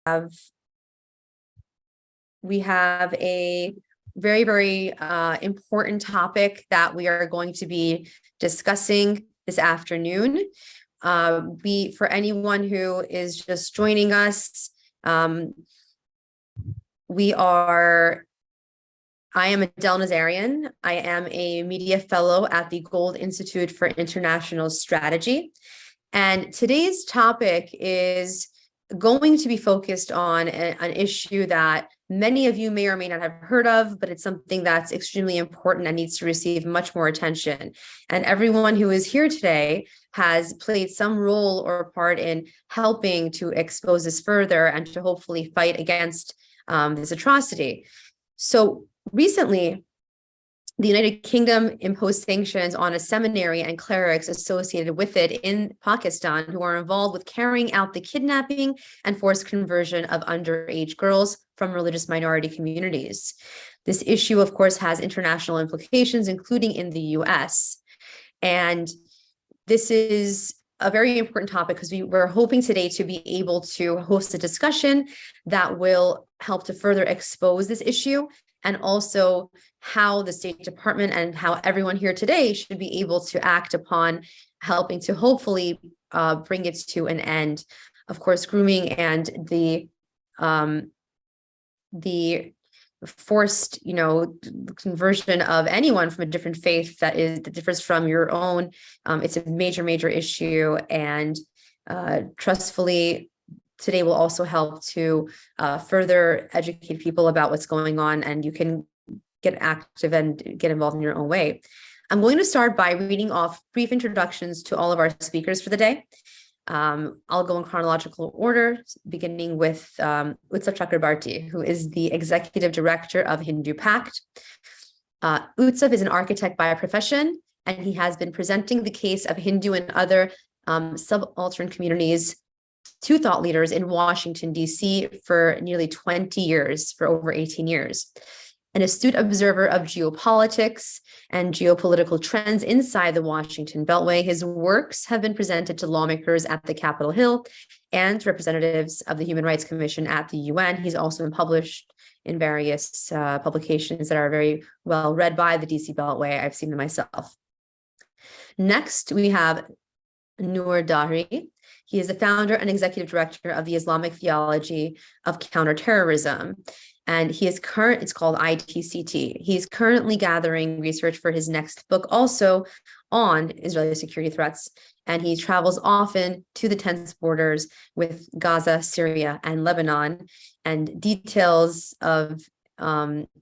a very, very important topic that we are going to be discussing this afternoon. For anyone who is just joining us, I am Adelle Nazarian. I am a media fellow at the Gold Institute for International Strategy. And today's topic is going to be focused on an issue that many of you may or may not have heard of, but it's something that's extremely important and needs to receive much more attention. And everyone who is here today has played some role or part in helping to expose this further and to hopefully fight against this atrocity. So recently, the United Kingdom imposed sanctions on a seminary and clerics associated with it in Pakistan who are involved with carrying out the kidnapping and forced conversion of underage girls from religious minority communities. This issue, of course, has international implications, including in the US. And this is a very important topic because we're hoping today to be able to host a discussion that will help to further expose this issue, and also how the State Department and how everyone here today should be able to act upon helping to hopefully bring it to an end. Of course, grooming and the forced, conversion of anyone from a different faith that differs from your own. It's a major, major issue, and trustfully, today will also help to further educate people about what's going on, and you can get active and get involved in your own way. I'm going to start by reading off brief introductions to all of our speakers for the day. I'll go in chronological order, beginning with Utsav Chakrabarti, who is the executive director of HinduPACT. Utsav is an architect by profession, and he has been presenting the case of Hindu and other subaltern communities to thought leaders in Washington, D.C. for nearly 20 years, for over 18 years. An astute observer of geopolitics and geopolitical trends inside the Washington Beltway, his works have been presented to lawmakers at the Capitol Hill and representatives of the Human Rights Commission at the UN. He's also been published in various publications that are very well read by the DC Beltway. I've seen them myself. Next, we have Noor Dahri. He is the founder and executive director of the Islamic Theology of Counterterrorism. And it's called ITCT. He's currently gathering research for his next book, also on Israeli security threats. And he travels often to the tense borders with Gaza, Syria, and Lebanon. And details of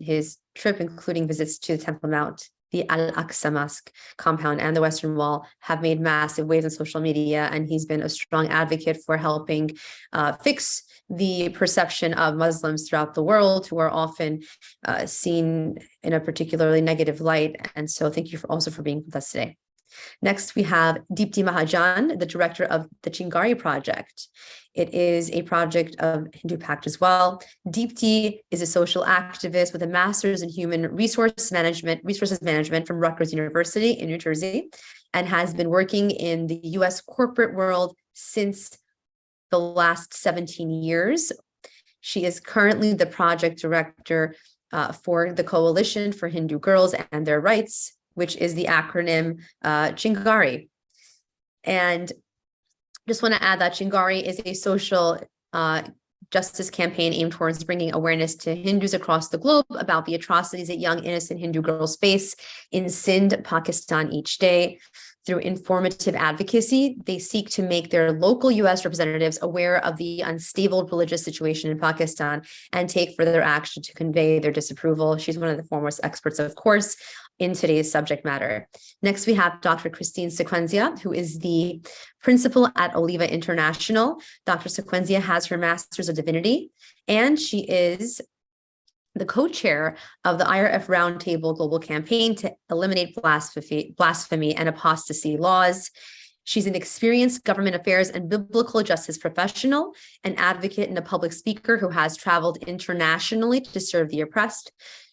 his trip, including visits to the Temple Mount, the Al-Aqsa Mosque compound, and the Western Wall, have made massive waves on social media. And he's been a strong advocate for helping fix the perception of Muslims throughout the world, who are often seen in a particularly negative light. And so thank you also for being with us today. Next, we have Deepti Mahajan, the director of the Chingari project. It is a project of HinduPACT as well. Deepti is a social activist with a master's in human resources management from Rutgers University in New Jersey, and has been working in the US corporate world since the last 17 years. She is currently the project director for the Coalition for Hindu Girls and Their Rights, which is the acronym Chingari. And just want to add that Chingari is a social justice campaign aimed towards bringing awareness to Hindus across the globe about the atrocities that young, innocent Hindu girls face in Sindh, Pakistan each day. Through informative advocacy, they seek to make their local U.S. representatives aware of the unstable religious situation in Pakistan and take further action to convey their disapproval. She's one of the foremost experts, of course, in today's subject matter. Next, we have Dr. Christine Sequenzia, who is the principal at Oliva International. Dr. Sequenzia has her Master's of Divinity, and she is the co-chair of the IRF Roundtable Global Campaign to eliminate blasphemy and apostasy laws. She's an experienced government affairs and biblical justice professional, an advocate and a public speaker who has traveled internationally to serve the oppressed.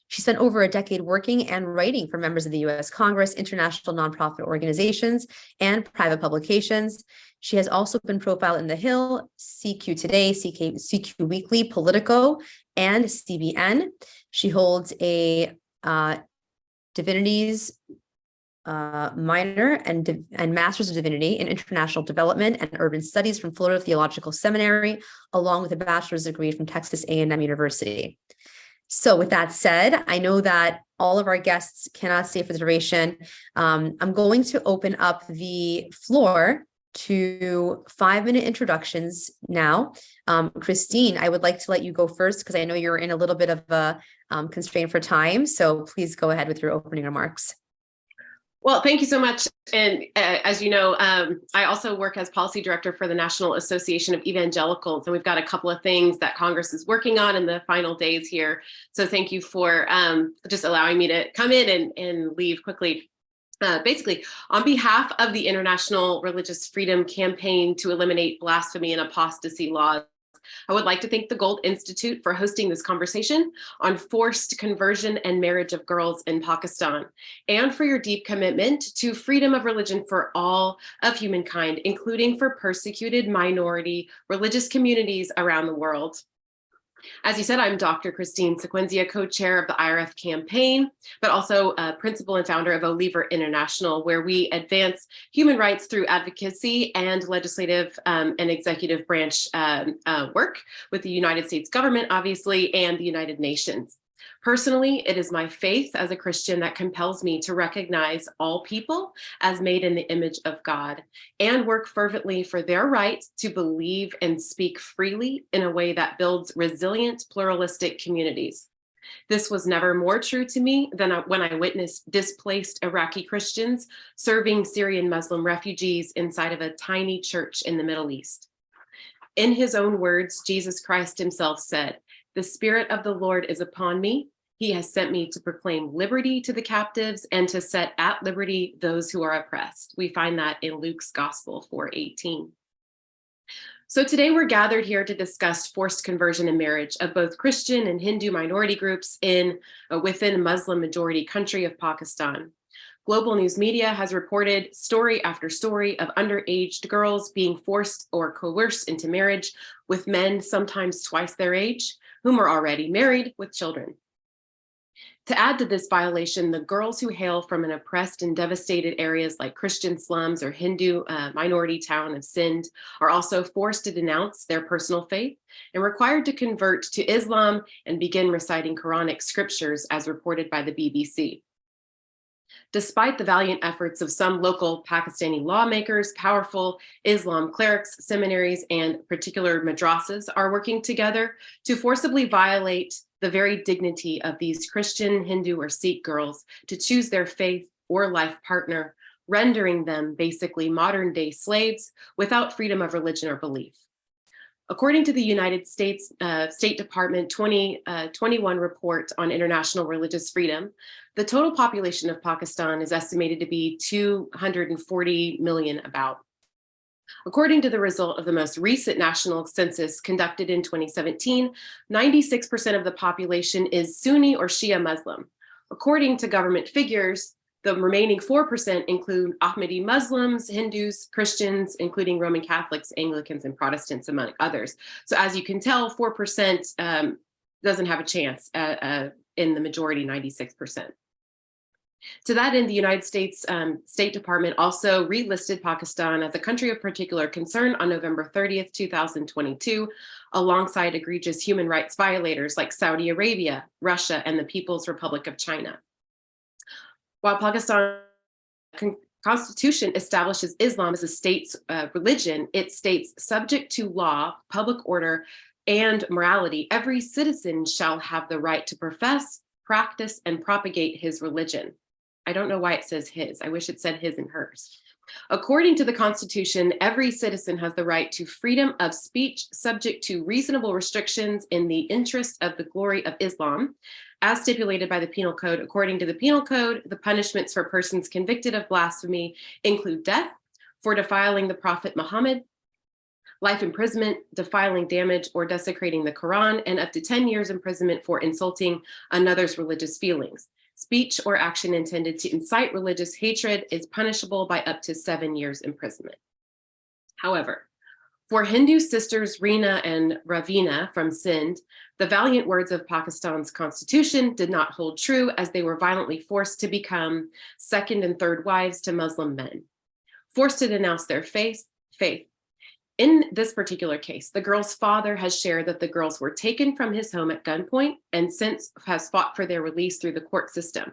She spent over a decade working and writing for members of the US Congress, international nonprofit organizations, and private publications. She has also been profiled in The Hill, CQ Today, CQ Weekly, Politico, and CBN. She holds a Divinities minor and Master's of Divinity in International Development and Urban Studies from Florida Theological Seminary, along with a bachelor's degree from Texas A&M University. So with that said, I know that all of our guests cannot stay for the duration. I'm going to open up the floor to 5-minute introductions now. Christine, I would like to let you go first because I know you're in a little bit of a constraint for time. So please go ahead with your opening remarks. Well, thank you so much. And as you know, I also work as policy director for the National Association of Evangelicals, and we've got a couple of things that Congress is working on in the final days here. So thank you for just allowing me to come in and leave quickly. Basically, on behalf of the International Religious Freedom Campaign to eliminate blasphemy and apostasy laws, I would like to thank the Gold Institute for hosting this conversation on forced conversion and marriage of girls in Pakistan, and for your deep commitment to freedom of religion for all of humankind, including for persecuted minority religious communities around the world. As you said, I'm Dr. Christine Sequenzia, co-chair of the IRF campaign, but also principal and founder of Oliva International, where we advance human rights through advocacy and legislative and executive branch work with the United States government, obviously, and the United Nations. Personally, it is my faith as a Christian that compels me to recognize all people as made in the image of God and work fervently for their right to believe and speak freely in a way that builds resilient, pluralistic communities. This was never more true to me than when I witnessed displaced Iraqi Christians serving Syrian Muslim refugees inside of a tiny church in the Middle East. In his own words, Jesus Christ himself said, "The Spirit of the Lord is upon me. He has sent me to proclaim liberty to the captives and to set at liberty those who are oppressed." We find that in Luke's Gospel 4:18. So today we're gathered here to discuss forced conversion and marriage of both Christian and Hindu minority groups within a Muslim majority country of Pakistan. Global news media has reported story after story of underage girls being forced or coerced into marriage with men sometimes twice their age, whom are already married with children. To add to this violation, the girls who hail from an oppressed and devastated areas like Christian slums or Hindu minority town of Sindh are also forced to denounce their personal faith and required to convert to Islam and begin reciting Quranic scriptures as reported by the BBC. Despite the valiant efforts of some local Pakistani lawmakers, powerful Islam clerics, seminaries, and particular madrasas are working together to forcibly violate the very dignity of these Christian, Hindu, or Sikh girls to choose their faith or life partner, rendering them basically modern-day slaves without freedom of religion or belief. According to the United States State Department 2021 report on international religious freedom, the total population of Pakistan is estimated to be 240 million about. According to the result of the most recent national census conducted in 2017, 96% of the population is Sunni or Shia Muslim. According to government figures, the remaining 4% include Ahmadi Muslims, Hindus, Christians, including Roman Catholics, Anglicans, and Protestants, among others. So as you can tell, 4% doesn't have a chance in the majority, 96%. To that end, the United States State Department also relisted Pakistan as a country of particular concern on November 30th, 2022, alongside egregious human rights violators like Saudi Arabia, Russia, and the People's Republic of China. While Pakistan's constitution establishes Islam as a state's religion, it states, subject to law, public order, and morality, every citizen shall have the right to profess, practice, and propagate his religion. I don't know why it says his. I wish it said his and hers. According to the Constitution, every citizen has the right to freedom of speech, subject to reasonable restrictions in the interest of the glory of Islam, as stipulated by the Penal Code. According to the Penal Code, the punishments for persons convicted of blasphemy include death, for defiling the Prophet Muhammad, life imprisonment, defiling, damage, or desecrating the Quran, and up to 10 years imprisonment for insulting another's religious feelings. Speech or action intended to incite religious hatred is punishable by up to 7 years imprisonment. However, for Hindu sisters Reena and Ravina from Sindh, the valiant words of Pakistan's constitution did not hold true, as they were violently forced to become second and third wives to Muslim men, forced to denounce their faith. In this particular case, the girls' father has shared that the girls were taken from his home at gunpoint and since has fought for their release through the court system.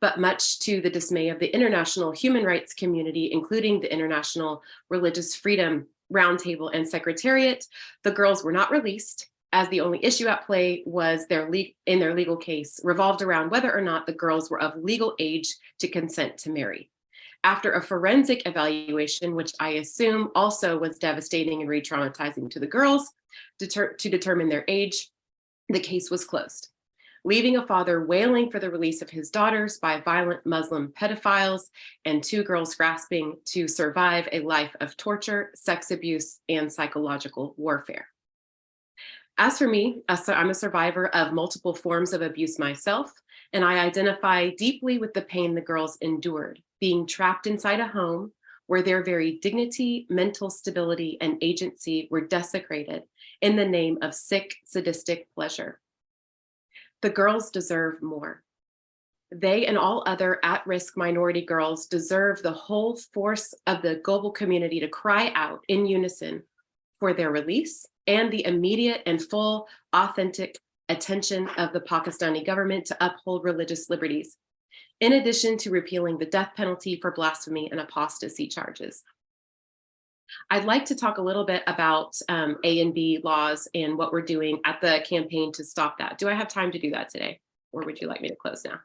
But much to the dismay of the international human rights community, including the International Religious Freedom Roundtable and Secretariat, the girls were not released, as the only issue at play was in their legal case revolved around whether or not the girls were of legal age to consent to marry. After a forensic evaluation, which I assume also was devastating and re-traumatizing to the girls, to determine their age, the case was closed, leaving a father wailing for the release of his daughters by violent Muslim pedophiles and two girls grasping to survive a life of torture, sex abuse, and psychological warfare. As for me, I'm a survivor of multiple forms of abuse myself, and I identify deeply with the pain the girls endured, being trapped inside a home where their very dignity, mental stability, and agency were desecrated in the name of sick, sadistic pleasure. The girls deserve more. They and all other at-risk minority girls deserve the whole force of the global community to cry out in unison for their release and the immediate and full, authentic attention of the Pakistani government to uphold religious liberties, in addition to repealing the death penalty for blasphemy and apostasy charges. I'd like to talk a little bit about A and B laws and what we're doing at the campaign to stop that. Do I have time to do that today, or would you like me to close now?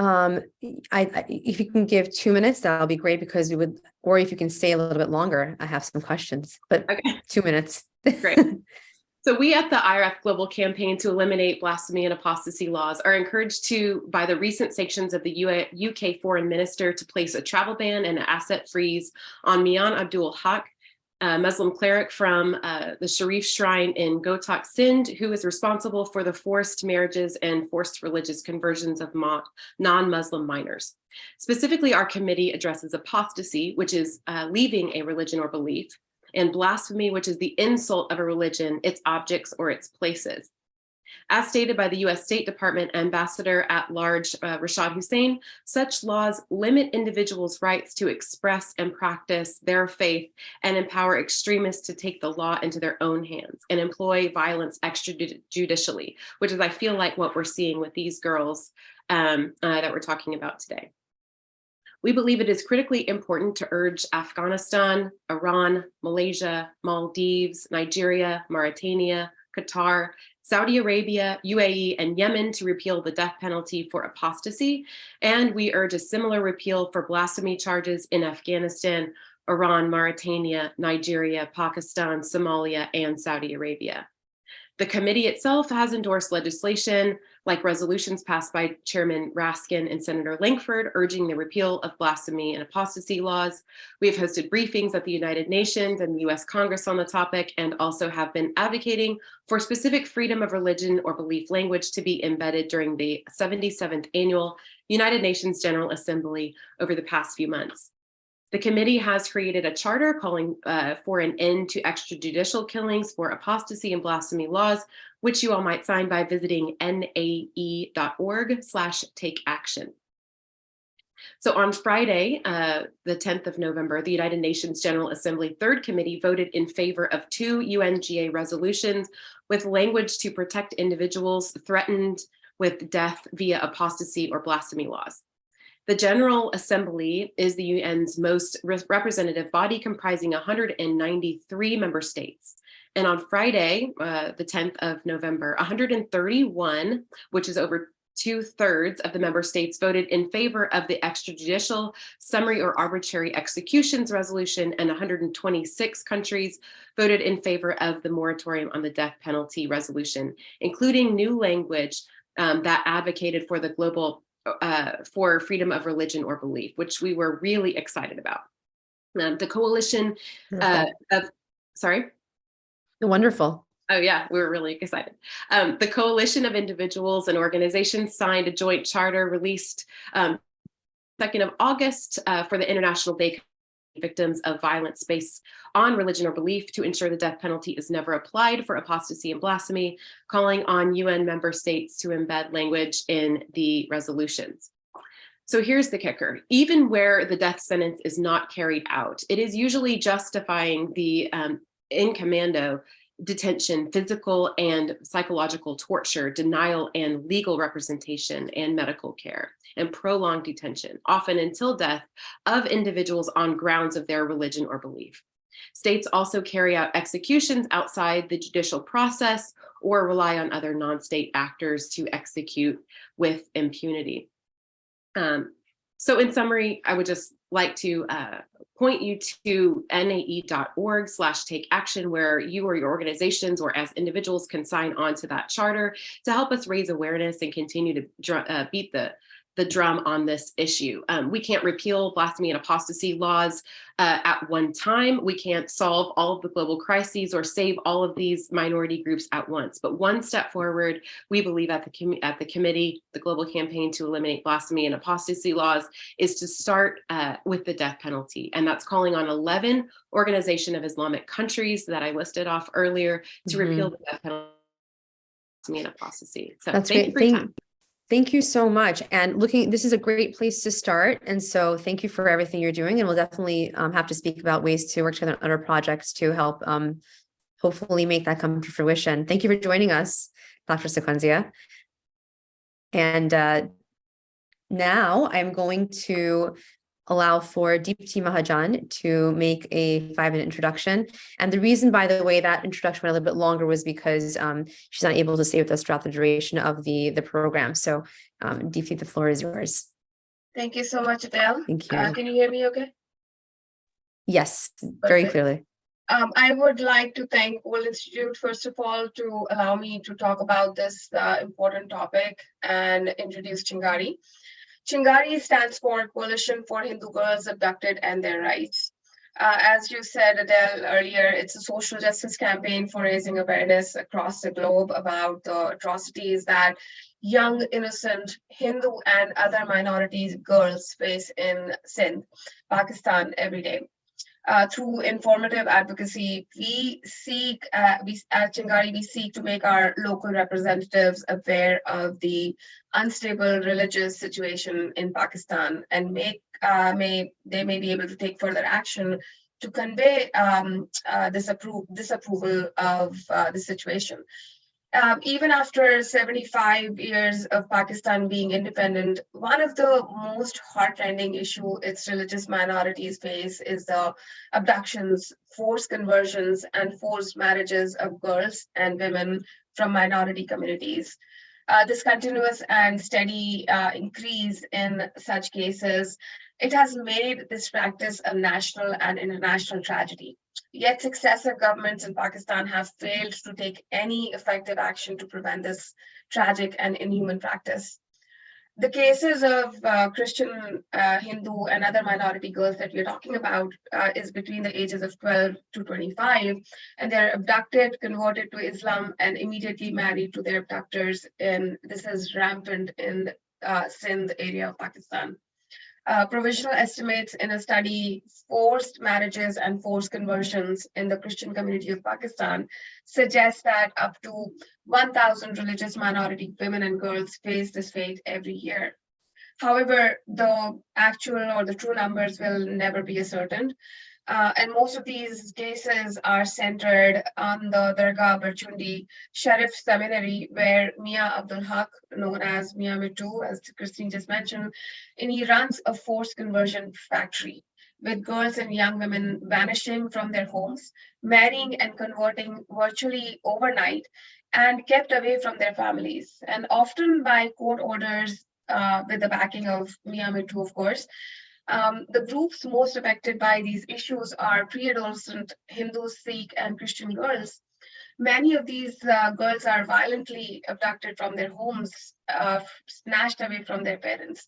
If you can give 2 minutes, that'll be great, because we would, or if you can stay a little bit longer, I have some questions, but okay. 2 minutes. Great. So we at the IRF Global Campaign to Eliminate Blasphemy and Apostasy Laws are encouraged by the recent sanctions of the UK Foreign Minister to place a travel ban and an asset freeze on Mian Abdul Haq, a Muslim cleric from the Sharif Shrine in Ghotak, Sindh, who is responsible for the forced marriages and forced religious conversions of non-Muslim minors. Specifically, our committee addresses apostasy, which is leaving a religion or belief, and blasphemy, which is the insult of a religion, its objects, or its places. As stated by the US State Department Ambassador at Large Rashad Hussain, such laws limit individuals' rights to express and practice their faith and empower extremists to take the law into their own hands and employ violence extrajudicially, which is, I feel like, what we're seeing with these girls that we're talking about today. We believe it is critically important to urge Afghanistan, Iran, Malaysia, Maldives, Nigeria, Mauritania, Qatar, Saudi Arabia, UAE, and Yemen to repeal the death penalty for apostasy. And we urge a similar repeal for blasphemy charges in Afghanistan, Iran, Mauritania, Nigeria, Pakistan, Somalia, and Saudi Arabia. The committee itself has endorsed legislation like resolutions passed by Chairman Raskin and Senator Langford urging the repeal of blasphemy and apostasy laws. We have hosted briefings at the United Nations and the US Congress on the topic, and also have been advocating for specific freedom of religion or belief language to be embedded during the 77th Annual United Nations General Assembly over the past few months. The committee has created a charter calling for an end to extrajudicial killings for apostasy and blasphemy laws, which you all might sign by visiting nae.org/takeaction. So on Friday, the 10th of November, the United Nations General Assembly Third Committee voted in favor of 2 UNGA resolutions with language to protect individuals threatened with death via apostasy or blasphemy laws. The General Assembly is the UN's most representative body, comprising 193 member states. And on Friday, the 10th of November, 131, which is over 2/3 of the member states, voted in favor of the extrajudicial summary or arbitrary executions resolution, and 126 countries voted in favor of the moratorium on the death penalty resolution, including new language that advocated for the global for freedom of religion or belief, which we were really excited about. The coalition of Sorry? Wonderful. Oh yeah, we were really excited. The coalition of individuals and organizations signed a joint charter released 2nd of August for the International Day victims of violence based on religion or belief to ensure the death penalty is never applied for apostasy and blasphemy, calling on UN member states to embed language in the resolutions. So here's the kicker. Even where the death sentence is not carried out, it is usually justifying the in commando detention, physical and psychological torture, denial and legal representation and medical care, and prolonged detention, often until death, of individuals on grounds of their religion or belief. States also carry out executions outside the judicial process or rely on other non-state actors to execute with impunity. So in summary, I would just like to point you to nae.org/take-action, where you or your organizations or as individuals can sign on to that charter to help us raise awareness and continue to beat the drum on this issue. We can't repeal blasphemy and apostasy laws at one time. We can't solve all of the global crises or save all of these minority groups at once. But one step forward, we believe at the committee, the Global Campaign to Eliminate Blasphemy and Apostasy Laws, is to start with the death penalty. And that's calling on 11 Organization of Islamic countries that I listed off earlier to repeal the death penalty and apostasy. So That's thank great. you for your time. Thank you so much. And this is a great place to start. And so thank you for everything you're doing. And we'll definitely have to speak about ways to work together on other projects to help hopefully make that come to fruition. Thank you for joining us, Dr. Sequenzia. And now I'm going to allow for Deepti Mahajan to make a 5-minute introduction. And the reason, by the way, that introduction went a little bit longer was because she's not able to stay with us throughout the duration of the program. So Deepti, the floor is yours. Thank you so much, Adele. Thank you. Can you hear me okay? Yes, very clearly. I would like to thank World Institute, first of all, to allow me to talk about this important topic and introduce Chingari. Chingari stands for Coalition for Hindu Girls Abducted and Their Rights. As you said, Adele, earlier, it's a social justice campaign for raising awareness across the globe about the atrocities that young, innocent Hindu and other minorities girls face in Sindh, Pakistan, every day. Through informative advocacy, we at Chingari, we seek to make our local representatives aware of the unstable religious situation in Pakistan, and they may be able to take further action to convey disapproval of the situation. Even after 75 years of Pakistan being independent, one of the most heartrending issues its religious minorities face is the abductions, forced conversions, and forced marriages of girls and women from minority communities. This continuous and steady increase in such cases, it has made this practice a national and international tragedy. Yet successive governments in Pakistan have failed to take any effective action to prevent this tragic and inhuman practice. The cases of Christian, Hindu, and other minority girls that we're talking about is between the ages of 12 to 25, and they're abducted, converted to Islam, and immediately married to their abductors. And this is rampant in Sindh area of Pakistan. Provisional estimates in a study, forced marriages and forced conversions in the Christian community of Pakistan, suggest that up to 1,000 religious minority women and girls face this fate every year. However, the actual or the true numbers will never be ascertained. And most of these cases are centered on the Dargah Barchundi Sharif Seminary, where Mia Abdul Haq, known as Mia Mitu, as Christine just mentioned, and he runs a forced conversion factory with girls and young women vanishing from their homes, marrying and converting virtually overnight, and kept away from their families, and often by court orders with the backing of Mia Mitu, of course. The groups most affected by these issues are pre-adolescent Hindu, Sikh, and Christian girls. Many of these girls are violently abducted from their homes, snatched away from their parents.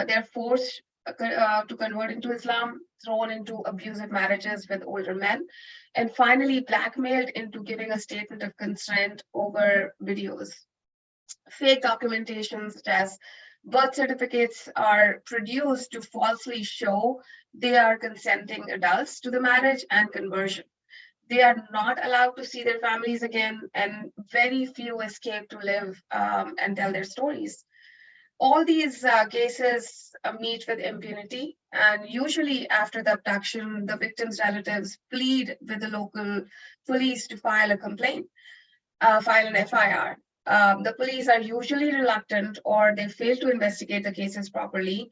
They're forced to converting to Islam, thrown into abusive marriages with older men, and finally blackmailed into giving a statement of consent over videos. Fake documentation such as birth certificates are produced to falsely show they are consenting adults to the marriage and conversion. They are not allowed to see their families again, and very few escape to live and tell their stories. All these cases meet with impunity, and usually after the abduction, the victims' relatives plead with the local police to file a complaint, file an FIR. The police are usually reluctant or they fail to investigate the cases properly.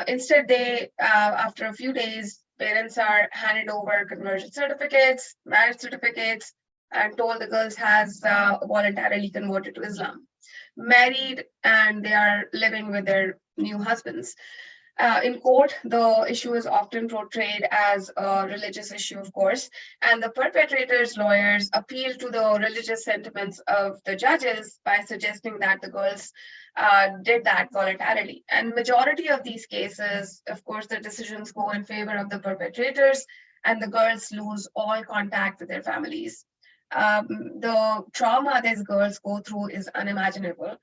Instead, after a few days, parents are handed over conversion certificates, marriage certificates, and told the girls has voluntarily converted to Islam, married, and they are living with their new husbands. In court, the issue is often portrayed as a religious issue, of course, and the perpetrators' lawyers appeal to the religious sentiments of the judges by suggesting that the girls did that voluntarily. And majority of these cases, of course, the decisions go in favor of the perpetrators, and the girls lose all contact with their families. The trauma these girls go through is unimaginable.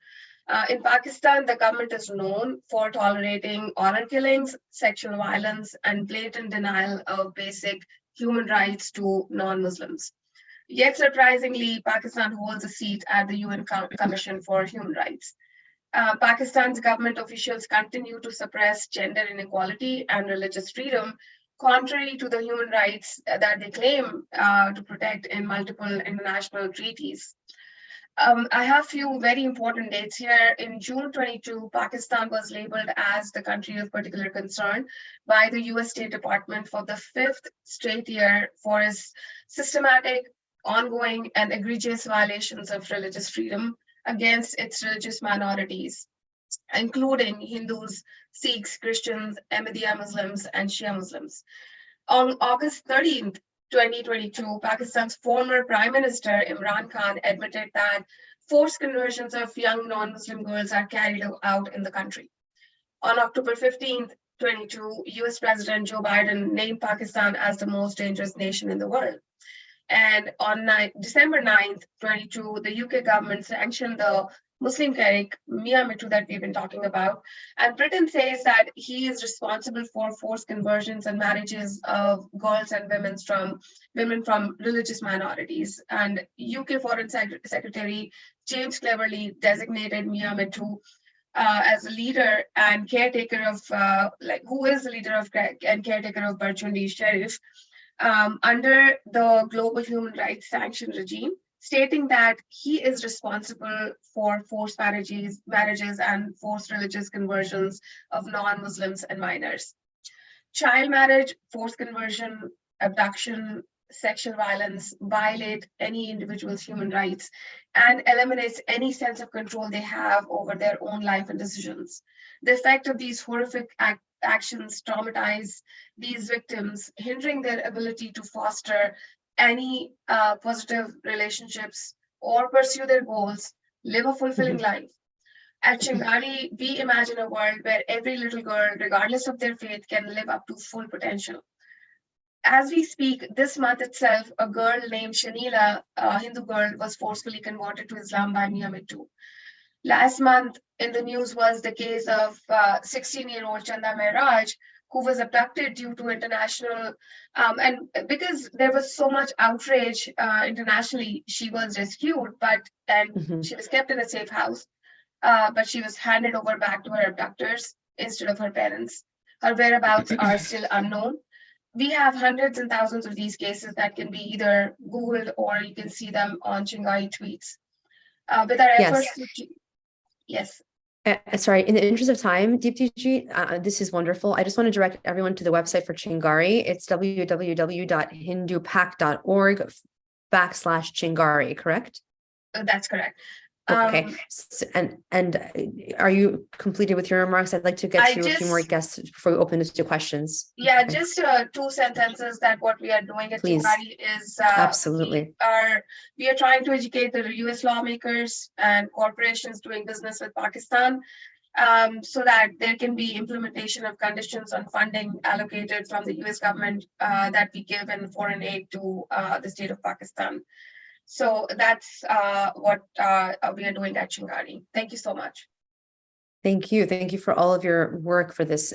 In Pakistan, the government is known for tolerating honor killings, sexual violence, and blatant denial of basic human rights to non-Muslims. Yet, surprisingly, Pakistan holds a seat at the UN Commission for Human Rights. Pakistan's government officials continue to suppress gender inequality and religious freedom, contrary to the human rights that they claim to protect in multiple international treaties. I have few very important dates here. In June 22, Pakistan was labeled as the country of particular concern by the US State Department for the 5th straight year for its systematic, ongoing, and egregious violations of religious freedom against its religious minorities, including Hindus, Sikhs, Christians, Ahmadiyya Muslims, and Shia Muslims. On August 13th, 2022, Pakistan's former Prime Minister Imran Khan admitted that forced conversions of young non-Muslim girls are carried out in the country. On October 15th, 2022, US President Joe Biden named Pakistan as the most dangerous nation in the world. And on December 9th, 2022, the UK government sanctioned the Muslim cleric Mia Mittu that we've been talking about. And Britain says that he is responsible for forced conversions and marriages of girls and women from religious minorities. And UK Foreign Secretary James Cleverly designated Mia Mittu as a leader and caretaker of, who is the leader of and caretaker of Burjundi Sharif under the global human rights sanction regime, stating that he is responsible for forced marriages and forced religious conversions of non-Muslims and minors. Child marriage, forced conversion, abduction, sexual violence violate any individual's human rights and eliminates any sense of control they have over their own life and decisions. The effect of these horrific actions traumatize these victims, hindering their ability to foster any positive relationships or pursue their goals, live a fulfilling life. At Chingari, we imagine a world where every little girl, regardless of their faith, can live up to full potential. As we speak, this month itself, a girl named Shanila, a Hindu girl, was forcefully converted to Islam by Mia Mittu. Last month in the news was the case of 16-year-old Chanda Mehraj, who was abducted due to international, and because there was so much outrage internationally, she was rescued, she was kept in a safe house, but she was handed over back to her abductors instead of her parents. Her whereabouts are still unknown. We have hundreds and thousands of these cases that can be either Googled or you can see them on Chingari tweets. With our efforts yes. Sorry, in the interest of time, Deepti, this is wonderful. I just want to direct everyone to the website for Chingari. It's www.HinduPACT.org/Chingari, correct? That's correct. Okay. And are you completed with your remarks? I'd like to get to a few more guests before we open this to questions. Yeah, okay. Just 2 sentences that what we are doing at Chingari is absolutely we are trying to educate the US lawmakers and corporations doing business with Pakistan so that there can be implementation of conditions on funding allocated from the US government that we give in foreign aid to the state of Pakistan. So that's what we are doing at Chingari. Thank you so much. Thank you. Thank you for all of your work for this,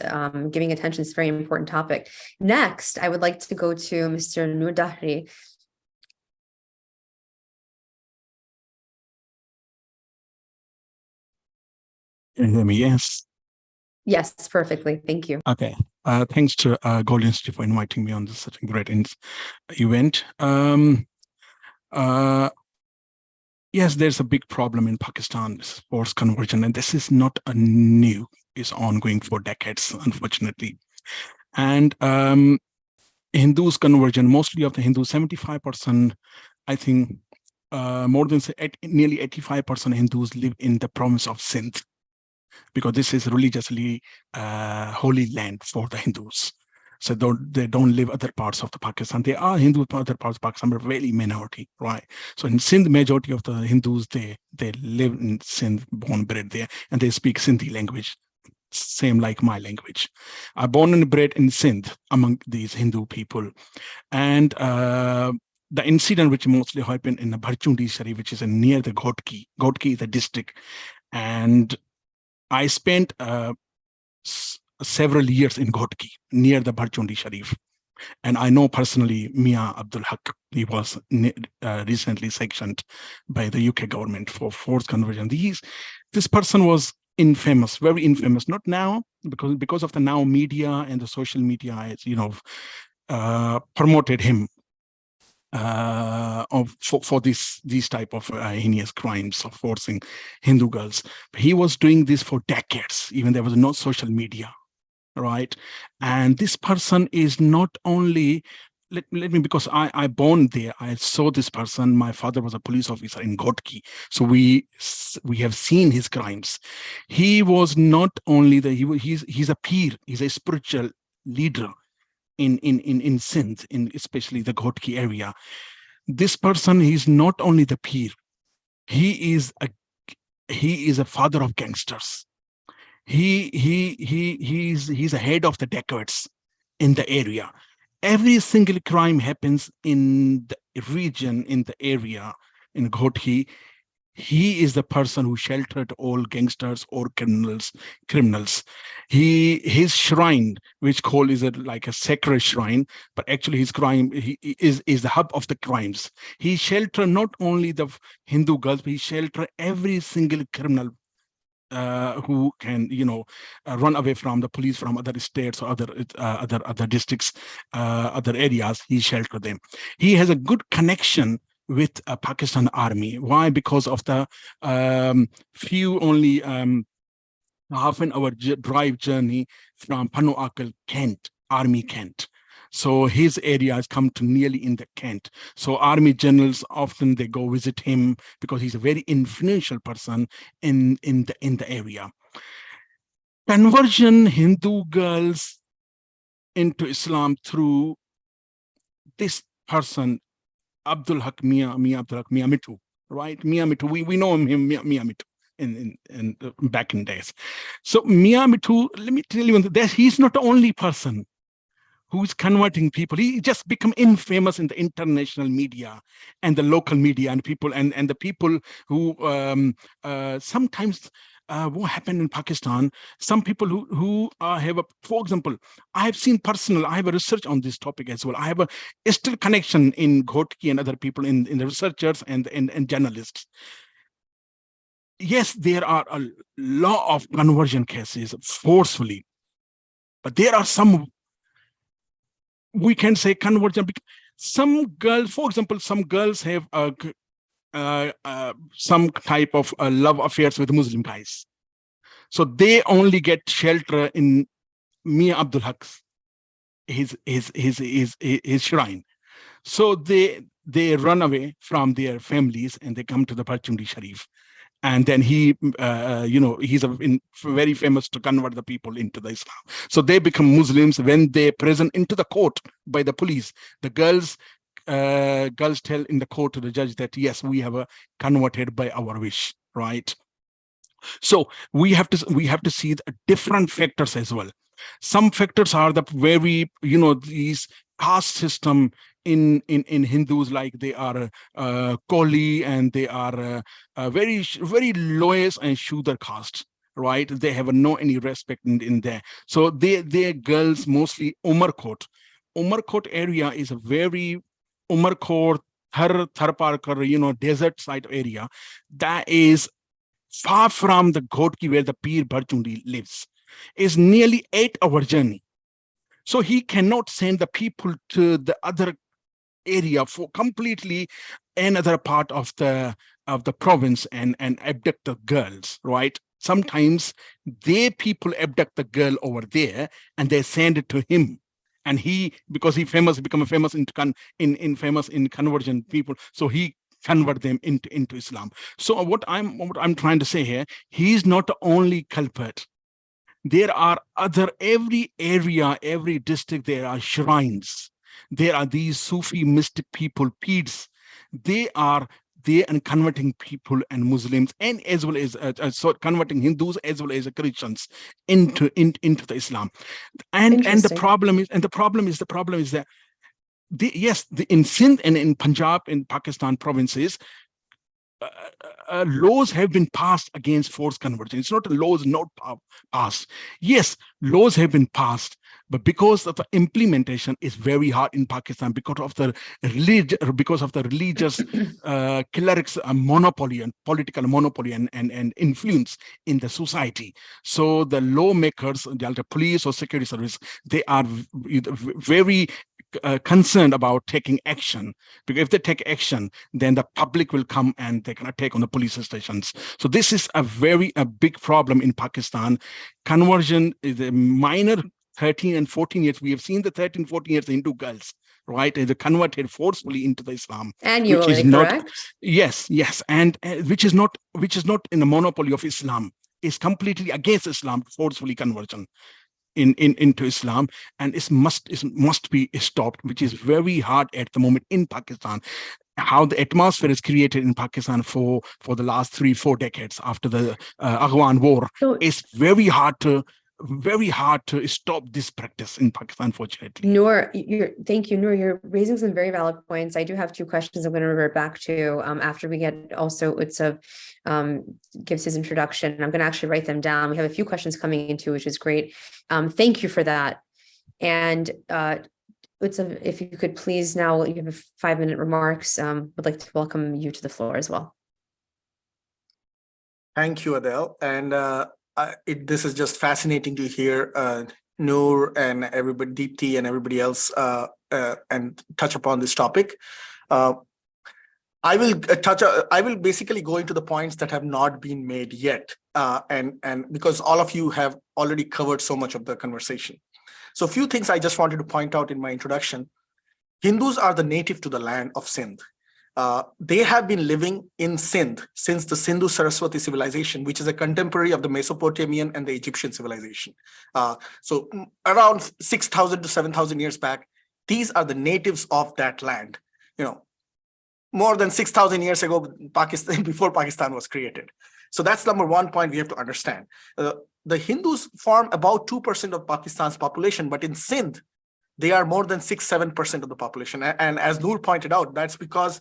giving attention to this very important topic. Next, I would like to go to Mr. Nurdahri. Can you hear me? Yes. Yes, perfectly. Thank you. Okay. Thanks to Gold Institute for inviting me on this such a great event. Yes, there's a big problem in Pakistan, forced conversion, and this is not a new, it's ongoing for decades, unfortunately. And Hindus conversion, mostly of the Hindus, 75%, I think, more than nearly 85% Hindus live in the province of Sindh, because this is religiously holy land for the Hindus. So they don't live other parts of the Pakistan. They are Hindus in other parts of Pakistan, but very minority, right? So in Sindh, majority of the Hindus, they live in Sindh, born, bred there, and they speak Sindhi language, same like my language. I'm born and bred in Sindh among these Hindu people. And the incident which mostly happened in the Bharchundi Sharif, which is near the Ghotki. Ghotki is a district. And I spent several years in Ghotki, near the Bharchundi Sharif. And I know personally Mia Abdul Haq. He was recently sanctioned by the UK government for forced conversion. This person was infamous, very infamous. Not now, because of the now media and the social media, promoted him for these type of heinous crimes of forcing Hindu girls. He was doing this for decades. Even there was no social media. Right, and this person is not only let me, because I born there, I saw this person. My father was a police officer in Ghotki, so we have seen his crimes. He was not only he's a peer, he's a spiritual leader in Sindh, in especially the Ghotki area. This person, he's not only the peer, he is a father of gangsters. He's a head of the decades in the area. Every single crime happens in the region, in the area, in Ghotki. He is the person who sheltered all gangsters or criminals. His shrine, which is like a sacred shrine, but actually his crime is the hub of the crimes. He sheltered not only the Hindu girls, but he sheltered every single criminal who can, run away from the police from other states or other districts, other areas. He sheltered them. He has a good connection with Pakistan Army. Why? Because of the few only half an hour drive journey from Panu Akal, Kent, Army Kent. So his areas come to nearly in the Kent. So army generals often they go visit him because he's a very influential person in the area. Conversion Hindu girls into Islam through this person, Abdul Haq Mia Abdul Haq Mia Mitu, right? Mia Mitu, we know him Mia Mitu in back in days. So Mia Mitu, let me tell you that he's not the only person who's converting people. He just become infamous in the international media and the local media and people and the people who sometimes what happened in Pakistan, some people who have for example, I have seen I have a research on this topic as well. I have a still connection in Ghotki and other people in the researchers and journalists. Yes, there are a lot of conversion cases forcefully, but there are some, we can say, conversion. Some girls, for example, some girls have some type of love affairs with Muslim guys. So they only get shelter in Mia Abdul Haq's, his shrine. So they run away from their families and they come to the Bharchundi Sharif. And then he's very famous to convert the people into the Islam. So they become Muslims when they present into the court by the police. The girls tell in the court to the judge that yes, we have converted by our wish, right? So we have to see the different factors as well. Some factors are the very, these caste system in Hindus, like they are Koli, and they are very lowest and Shudra caste, right? They have no any respect in there. So they girls mostly Umarkot. Umarkot area is a very Umarkot, Tharparkar, desert side area that is far from the Ghodki where the Pir Bharchundi lives. Is nearly 8-hour journey. So he cannot send the people to the other area for completely another part of the province and abduct the girls, right? Sometimes they people abduct the girl over there and they send it to him. And he, because he become famous in famous in conversion people, so he convert them into Islam. So what I'm trying to say here, he's not the only culprit. There are every area, every district, there are shrines. There are these Sufi mystic people, Pirs. They are converting people and Muslims, and as well as converting Hindus as well as Christians into the Islam. And the problem is that in Sindh and in Punjab, in Pakistan provinces, laws have been passed against forced conversion. It's not laws not passed. Yes, laws have been passed, but because of the implementation is very hard in Pakistan because of the religious clerics monopoly and political monopoly and influence in the society. So the lawmakers, the police or security service, they are very concerned about taking action, because if they take action, then the public will come and they can attack on the police stations. So this is a big problem in Pakistan. Conversion is a minor 13 and 14 years. We have seen the 13, 14 years Hindu girls, right? They converted forcefully into the Islam. Annually, correct? Yes, and which is not in the monopoly of Islam. Is completely against Islam, forcefully conversion into Islam, and it must be stopped, which is very hard at the moment in Pakistan. How the atmosphere is created in Pakistan for the last 3-4 decades after the Afghan war, it's very hard to stop this practice in Pakistan, unfortunately. Noor, thank you, Noor. You're raising some very valid points. I do have 2 questions I'm going to revert back to after we get also Utsav gives his introduction. I'm going to actually write them down. We have a few questions coming in too, which is great. Thank you for that. And Utsav, if you could please now, you have 5-minute remarks. Would like to welcome you to the floor as well. Thank you, Adele. And this is just fascinating to hear Noor and everybody, Deepti and everybody else, and touch upon this topic. I will basically go into the points that have not been made yet, and because all of you have already covered so much of the conversation. So a few things I just wanted to point out in my introduction. Hindus are the native to the land of Sindh. They have been living in Sindh since the Sindhu-Saraswati civilization, which is a contemporary of the Mesopotamian and the Egyptian civilization. So around 6,000 to 7,000 years back, these are the natives of that land. More than 6,000 years ago, Pakistan, before Pakistan was created. So that's number one point we have to understand. The Hindus form about 2% of Pakistan's population, but in Sindh, they are more than 6-7% of the population. And as Noor pointed out, that's because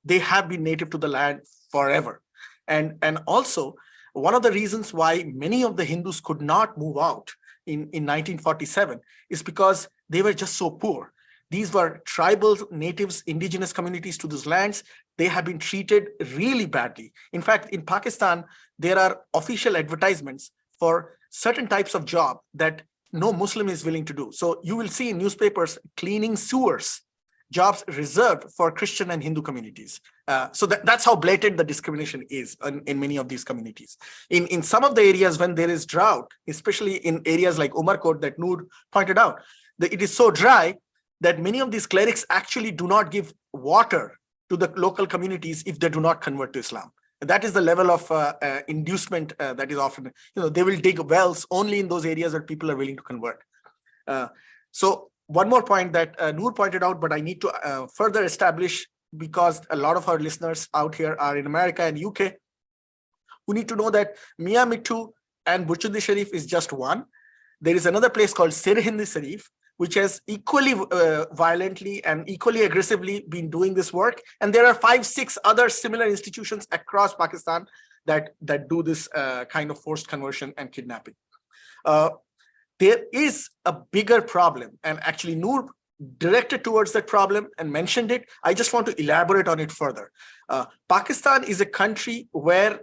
they have been native to the land forever. And also, one of the reasons why many of the Hindus could not move out in 1947 is because they were just so poor. These were tribal natives, indigenous communities to those lands. They have been treated really badly. In fact, in Pakistan, there are official advertisements for certain types of job that no Muslim is willing to do. So you will see in newspapers cleaning sewers, jobs reserved for Christian and Hindu communities. So that's how blatant the discrimination is in many of these communities. In some of the areas when there is drought, especially in areas like Umarkot that Noor pointed out, it is so dry that many of these clerics actually do not give water to the local communities if they do not convert to Islam. That is the level of inducement that is often, they will dig wells only in those areas that people are willing to convert. So one more point that Noor pointed out, but I need to further establish, because a lot of our listeners out here are in America and UK. who need to know that Mia Mittu and Burchundi Sharif is just one. There is another place called Sirhind Sharif, which has equally violently and equally aggressively been doing this work. And there are 5-6 other similar institutions across Pakistan that do this kind of forced conversion and kidnapping. There is a bigger problem, and actually Noor directed towards that problem and mentioned it. I just want to elaborate on it further. Pakistan is a country where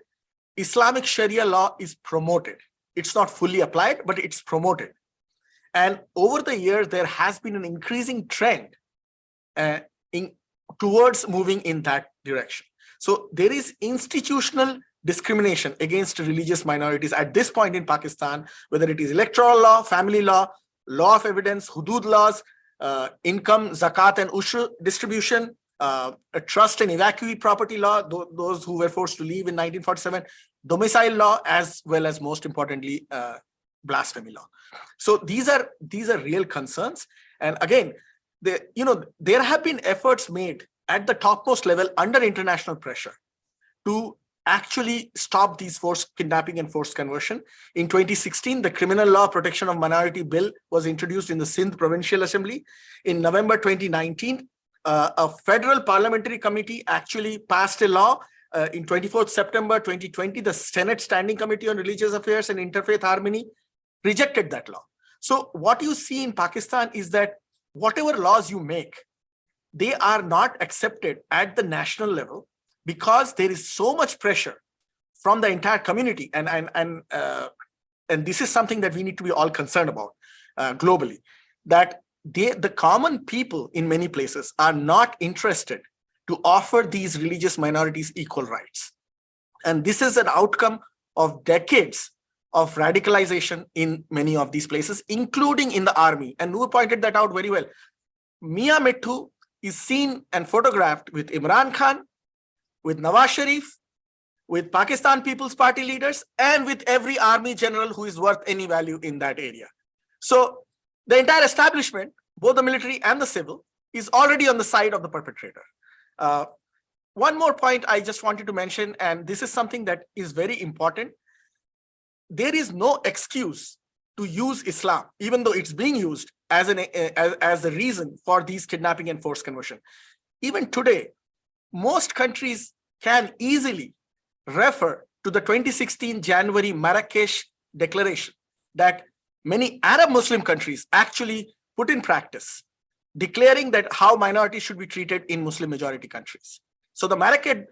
Islamic Sharia law is promoted. It's not fully applied, but it's promoted. And over the years, there has been an increasing trend towards moving in that direction. So there is institutional discrimination against religious minorities at this point in Pakistan, whether it is electoral law, family law, law of evidence, hudud laws, income, zakat and ushr distribution, a trust and evacuee property law, those who were forced to leave in 1947, domicile law, as well as most importantly, blasphemy law. So these are real concerns. And again, there have been efforts made at the topmost level under international pressure to actually stop these forced kidnapping and forced conversion. In 2016, the Criminal Law Protection of Minority Bill was introduced in the Sindh Provincial Assembly. In November 2019, a federal parliamentary committee actually passed a law. In 24th September 2020, the Senate Standing Committee on Religious Affairs and Interfaith Harmony rejected that law. So what you see in Pakistan is that whatever laws you make, they are not accepted at the national level because there is so much pressure from the entire community. And this is something that we need to be all concerned about globally, that the common people in many places are not interested to offer these religious minorities equal rights. And this is an outcome of decades of radicalization in many of these places, including in the army. And Noor pointed that out very well. Mia Mittu is seen and photographed with Imran Khan, with Nawaz Sharif, with Pakistan People's Party leaders, and with every army general who is worth any value in that area. So the entire establishment, both the military and the civil, is already on the side of the perpetrator. One more point I just wanted to mention, and this is something that is very important. There is no excuse to use Islam, even though it's being used as a reason for these kidnapping and forced conversion. Even today, most countries can easily refer to the 2016 January Marrakesh Declaration that many Arab Muslim countries actually put in practice, declaring that how minorities should be treated in Muslim majority countries. So the Marrakesh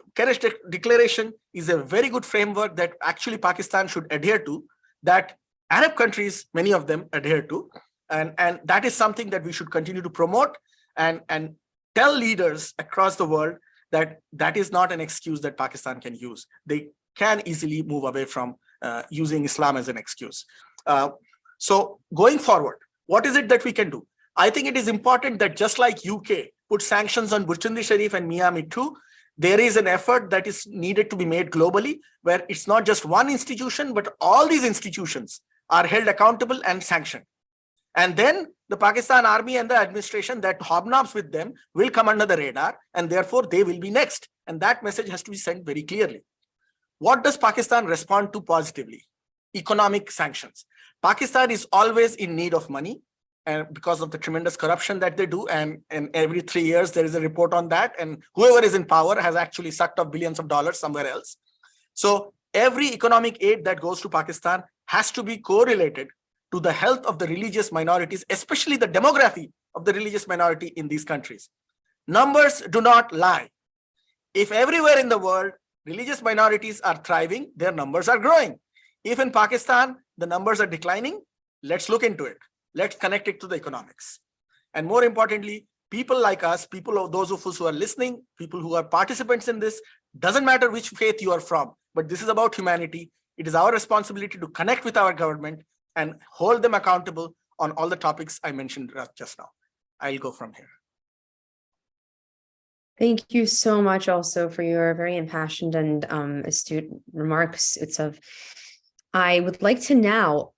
Declaration is a very good framework that actually Pakistan should adhere to, that Arab countries, many of them adhere to. And that is something that we should continue to promote and tell leaders across the world that that is not an excuse that Pakistan can use. They can easily move away from using Islam as an excuse. So going forward, what is it that we can do? I think it is important that just like UK put sanctions on Burchundi Sharif and Mia Mittu, there is an effort that is needed to be made globally, where it's not just one institution, but all these institutions are held accountable and sanctioned. And then the Pakistan army and the administration that hobnobs with them will come under the radar, and therefore they will be next. And that message has to be sent very clearly. What does Pakistan respond to positively? Economic sanctions. Pakistan is always in need of money, and because of the tremendous corruption that they do, and every 3 years there is a report on that, and whoever is in power has actually sucked up billions of dollars somewhere else. So every economic aid that goes to Pakistan has to be correlated to the health of the religious minorities, especially the demography of the religious minority in these countries. Numbers do not lie. If everywhere in the world religious minorities are thriving, their numbers are growing. If in Pakistan the numbers are declining, let's look into it. Let's connect it to the economics. And more importantly, people like us, those of us who are listening, people who are participants in this, doesn't matter which faith you are from, but this is about humanity. It is our responsibility to connect with our government and hold them accountable on all the topics I mentioned just now. I'll go from here. Thank you so much also for your very impassioned and astute remarks, Utsav. I would like to now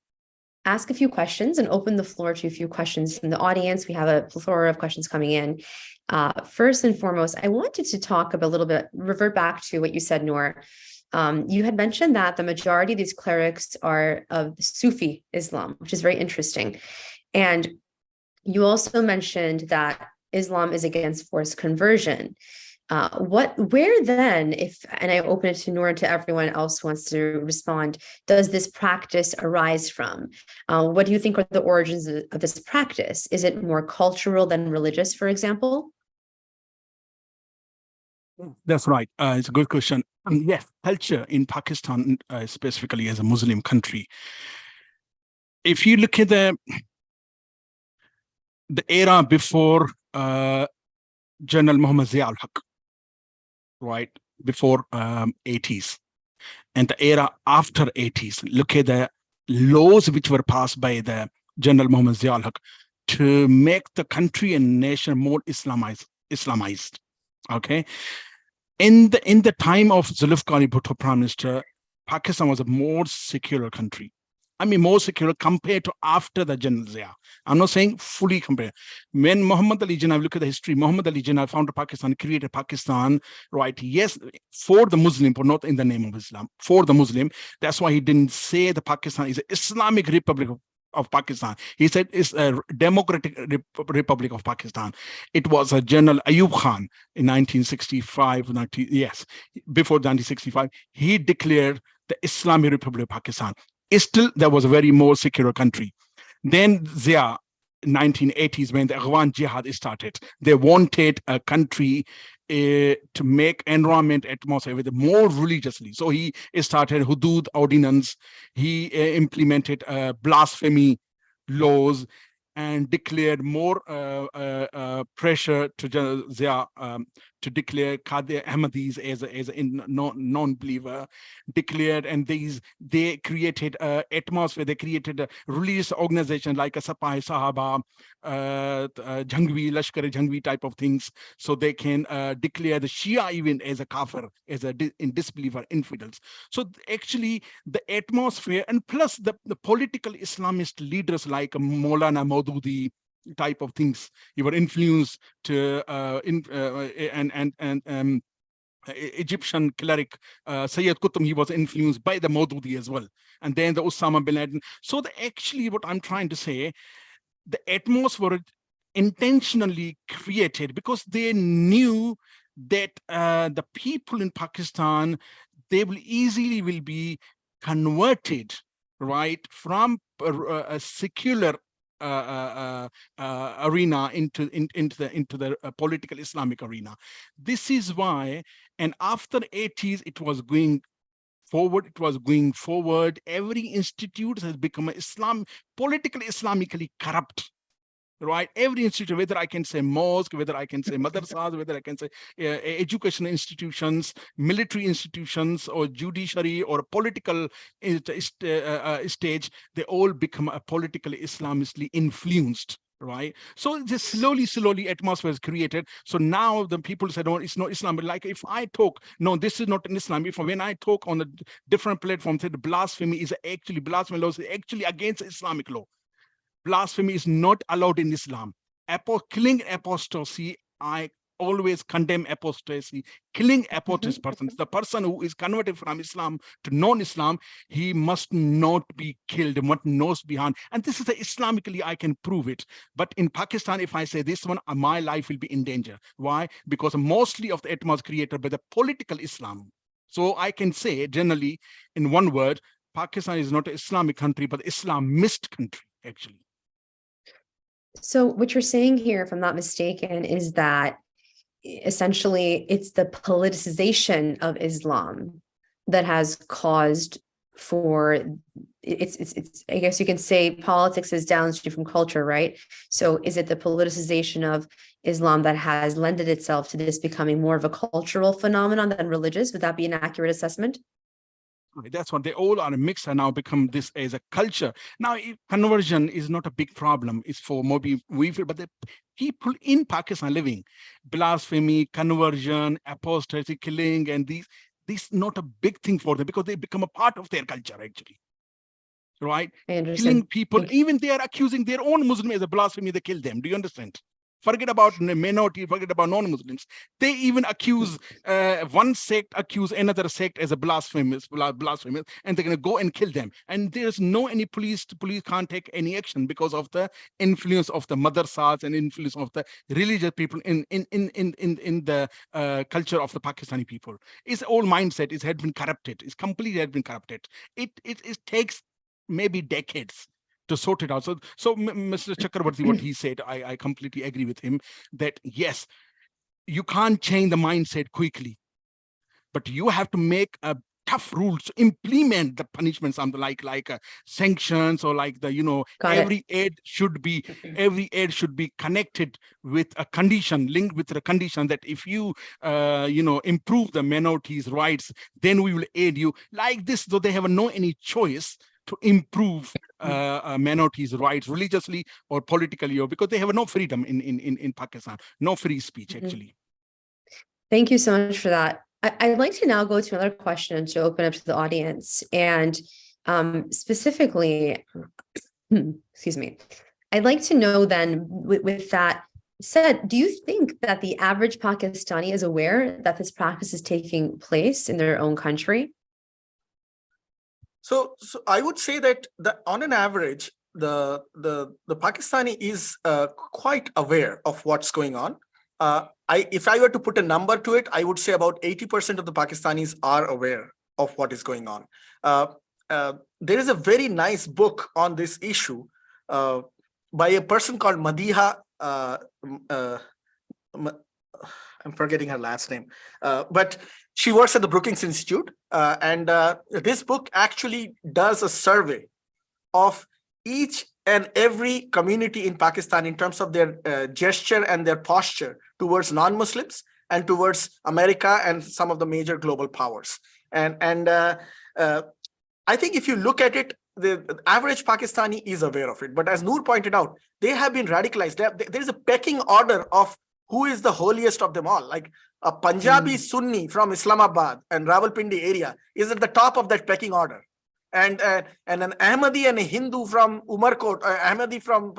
ask a few questions and open the floor to a few questions from the audience. We have a plethora of questions coming in. First and foremost, I wanted to talk about a little bit, revert back to what you said, Noor, You had mentioned that the majority of these clerics are of Sufi Islam, which is very interesting. And you also mentioned that Islam is against forced conversion. Where then, and I open it to Noor and to everyone else who wants to respond, does this practice arise from? What do you think are the origins of this practice? Is it more cultural than religious, for example? That's right. It's a good question. Yes, culture in Pakistan, specifically as a Muslim country. If you look at the era before General Muhammad Zia-ul-Haq, right, before 80s, and the era after 80s, look at the laws which were passed by the General Muhammad Zia-ul-Haq to make the country and nation more Islamized. Okay. In the time of Zulfikar Bhutto Prime Minister, Pakistan was a more secure country. I mean, more secure compared to after the General Zia. I'm not saying fully compared. When Muhammad Ali Jinnah, look at the history, Muhammad Ali Jinnah founded Pakistan, created Pakistan, right? Yes, for the Muslim, but not in the name of Islam, for the Muslim. That's why he didn't say the Pakistan is an Islamic Republic of Pakistan. He said it's a Democratic Republic of Pakistan. It was a General Ayub Khan in 1965, before 1965, he declared the Islamic Republic of Pakistan. Still, there was a very more secure country. Then Zia, 1980s, when the Afghan Jihad started, they wanted a country to make environment atmosphere with more religiously. So he started Hudud ordinance. He implemented blasphemy laws and declared more pressure to Zia to declare Qadi Ahmadis as a non-believer, declared, and they created an atmosphere. They created a religious organization like a Sapai Sahaba, Jhangvi, Lashkar Jhangvi type of things, so they can declare the Shia even as a kafir, as a disbeliever, infidels. So actually the atmosphere, and plus the political Islamist leaders like Maulana Maududi type of things, you were influenced to Egyptian cleric Sayyid Qutb, he was influenced by the Maududi as well, and then the Osama bin Laden. So actually what I'm trying to say, the atmosphere intentionally created because they knew that the people in Pakistan, they will easily be converted, right, from a secular arena into the political Islamic arena. This is why, and after 80s, it was going forward. Every institute has become politically Islamically corrupt. Right, every institution, whether I can say mosque, whether I can say madrasas, whether I can say education institutions, military institutions, or judiciary, or political stage, they all become a politically Islamically influenced. Right, so this slowly atmosphere is created. So now the people say, no, it's not Islam. But like if I talk, no, this is not an Islam. If when I talk on a different platform, say the blasphemy law is actually against Islamic law. Blasphemy is not allowed in Islam. Killing apostasy, I always condemn apostasy. Killing apostate persons, the person who is converted from Islam to non-Islam, he must not be killed, must not be harmed. And this is Islamically, I can prove it. But in Pakistan, if I say this one, my life will be in danger. Why? Because mostly of the atmosphere created by the political Islam. So I can say generally, in one word, Pakistan is not an Islamic country, but Islamist country, actually. So what you're saying here, if I'm not mistaken, is that essentially it's the politicization of Islam that has caused for it's I guess you can say politics is downstream from culture, right? So is it the politicization of Islam that has lended itself to this becoming more of a cultural phenomenon than religious? Would that be an accurate assessment? That's what they all are a mix and now become this as a culture. Now, conversion is not a big problem. It's for maybe we feel, but the people in Pakistan living blasphemy, conversion, apostasy, killing, and these not a big thing for them because they become a part of their culture actually. Right? I understand. Killing people, even they are accusing their own Muslim as a blasphemy, they kill them. Do you understand? Forget about minority, forget about non-Muslims. They even accuse one sect, accuse another sect as a blasphemous, and they're going to go and kill them. And there's no any police can't take any action because of the influence of the madrasas and influence of the religious people in the culture of the Pakistani people. Its whole mindset has been corrupted. It's completely had been corrupted. It takes maybe decades to sort it out. So Mr. Chakrabarti, what he said, I completely agree with him that yes, you can't change the mindset quickly, but you have to make a tough rules to implement the punishments, something like sanctions, or like the every aid should be connected with a condition, linked with a condition that if you improve the minorities' rights, then we will aid you. Like this, though they have no any choice to improve minorities' rights religiously or politically, or because they have no freedom in Pakistan, no free speech actually. Thank you so much for that. I'd like to now go to another question to open up to the audience, and specifically, excuse me, I'd like to know then, with that said, do you think that the average Pakistani is aware that this practice is taking place in their own country? So I would say that on an average, the Pakistani is quite aware of what's going on. If I were to put a number to it, I would say about 80% of the Pakistanis are aware of what is going on. There is a very nice book on this issue by a person called Madiha. I'm forgetting her last name, but she works at the Brookings Institute. And this book actually does a survey of each and every community in Pakistan in terms of their gesture and their posture towards non-Muslims and towards America and some of the major global powers. And I think if you look at it, the average Pakistani is aware of it. But as Noor pointed out, they have been radicalized. There is a pecking order of who is the holiest of them all. Like a Punjabi Sunni from Islamabad and Rawalpindi area is at the top of that pecking order. And an Ahmadi and a Hindu from Umarkot, Ahmadi from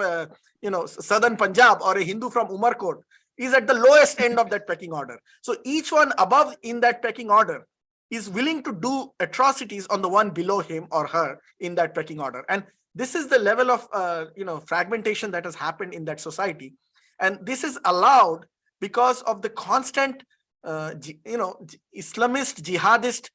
southern Punjab, or a Hindu from Umarkot is at the lowest end of that pecking order. So each one above in that pecking order is willing to do atrocities on the one below him or her in that pecking order. And this is the level of fragmentation that has happened in that society. And this is allowed because of the constant Islamist, jihadist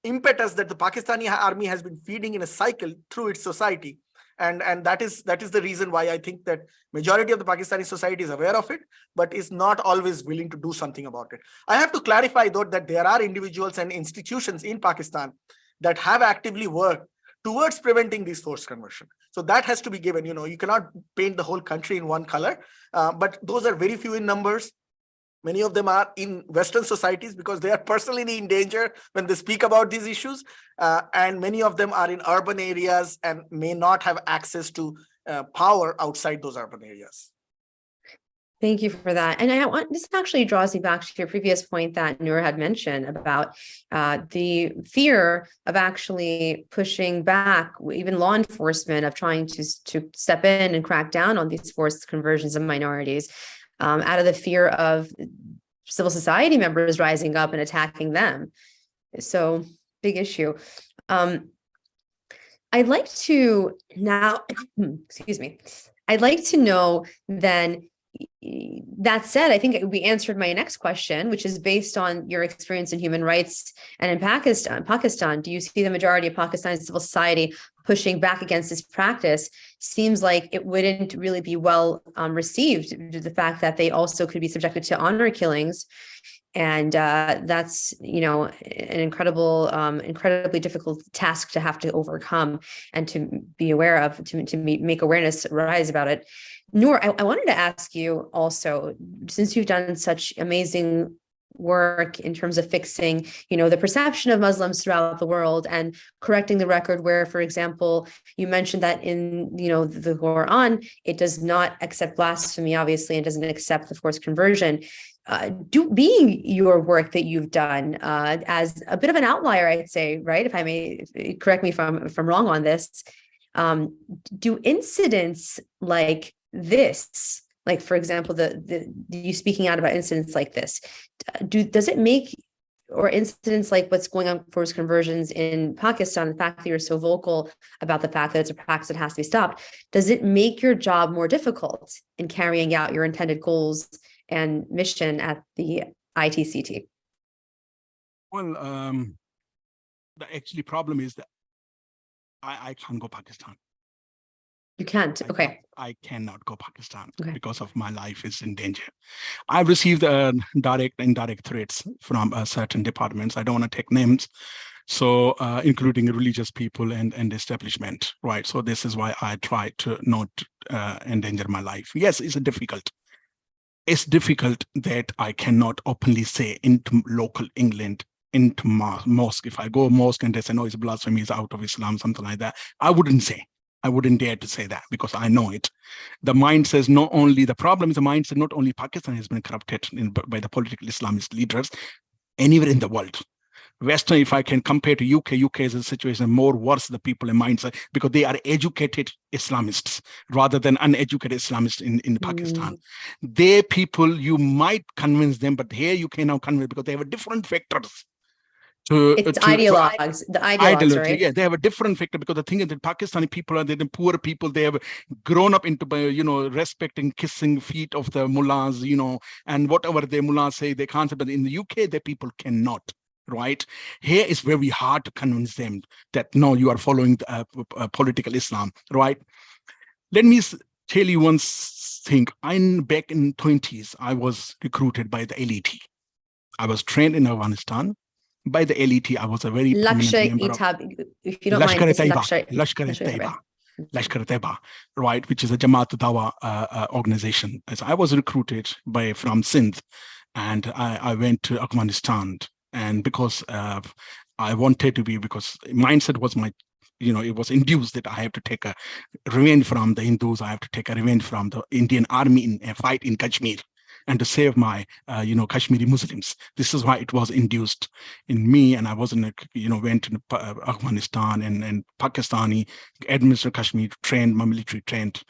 impetus that the Pakistani army has been feeding in a cycle through its society. And that is the reason why I think that majority of the Pakistani society is aware of it, but is not always willing to do something about it. I have to clarify, though, that there are individuals and institutions in Pakistan that have actively worked towards preventing these forced conversion. So that has to be given. You cannot paint the whole country in one color, but those are very few in numbers. Many of them are in Western societies because they are personally in danger when they speak about these issues. And many of them are in urban areas and may not have access to power outside those urban areas. Thank you for that. And this actually draws me back to your previous point that Noor had mentioned about the fear of actually pushing back, even law enforcement, of trying to step in and crack down on these forced conversions of minorities, out of the fear of civil society members rising up and attacking them. So big issue. I'd like to now, excuse me, I'd like to know then, that said, I think we answered my next question, which is based on your experience in human rights and in Pakistan, do you see the majority of Pakistani civil society pushing back against this practice? Seems like it wouldn't really be well received due to the fact that they also could be subjected to honor killings. And that's, an incredibly difficult task to have to overcome and to be aware of, to make awareness rise about it. Noor, I wanted to ask you also, since you've done such amazing work in terms of fixing, the perception of Muslims throughout the world and correcting the record where, for example, you mentioned that in, the Quran, it does not accept blasphemy, obviously, and doesn't accept the forced conversion. Being your work that you've done as a bit of an outlier, I'd say, right? If I may, correct me if I'm wrong on this. Do incidents like this Like, for example, the you speaking out about incidents like this, does it make, or incidents like what's going on forced conversions in Pakistan, the fact that you're so vocal about the fact that it's a practice that has to be stopped, does it make your job more difficult in carrying out your intended goals and mission at the ITCT? Well, the actually problem is that I can't go Pakistan. You can't. Okay. I cannot go Pakistan Okay. because of my life is in danger. I've received direct and indirect threats from certain departments. I don't want to take names. So including religious people and establishment, right? So this is why I try to not endanger my life. Yes, it's difficult. It's difficult that I cannot openly say into local England, into mosque. If I go mosque and they say, no, it's blasphemy, it's out of Islam, something like that, I wouldn't say. I wouldn't dare to say that because I know it. The mind says not only, the problem is the mind says not only Pakistan has been corrupted by the political Islamist leaders, anywhere in the world. Western, if I can compare to UK is a situation more worse, the people in mindset, because they are educated Islamists rather than uneducated Islamists in Pakistan. They people, you might convince them, but here you cannot convince because they have different factors. It's ideologues, the ideologues, right? Yeah, they have a different factor because the thing is that Pakistani people are the poor people. They have grown up into, respecting, kissing feet of the mullahs, and whatever the mullahs say, they can't say. But in the UK, the people cannot. Right here is very hard to convince them that no, you are following political Islam. Right. Let me tell you one thing. Back in 20s, I was recruited by the LET. I was trained in Afghanistan. By the LET, I was a very prominent member of if you don't mind, Lashkar-e-Taiba, right, which is a Jamaat Dawa organization. As I was recruited from Sindh, and I went to Afghanistan, and because I wanted to be, because mindset was my, it was induced that I have to take a revenge from the Hindus, I have to take a revenge from the Indian army in a fight in Kashmir, and to save my, Kashmiri Muslims. This is why it was induced in me. And I wasn't, went to Afghanistan and Pakistani administered Kashmir, trained, my military trained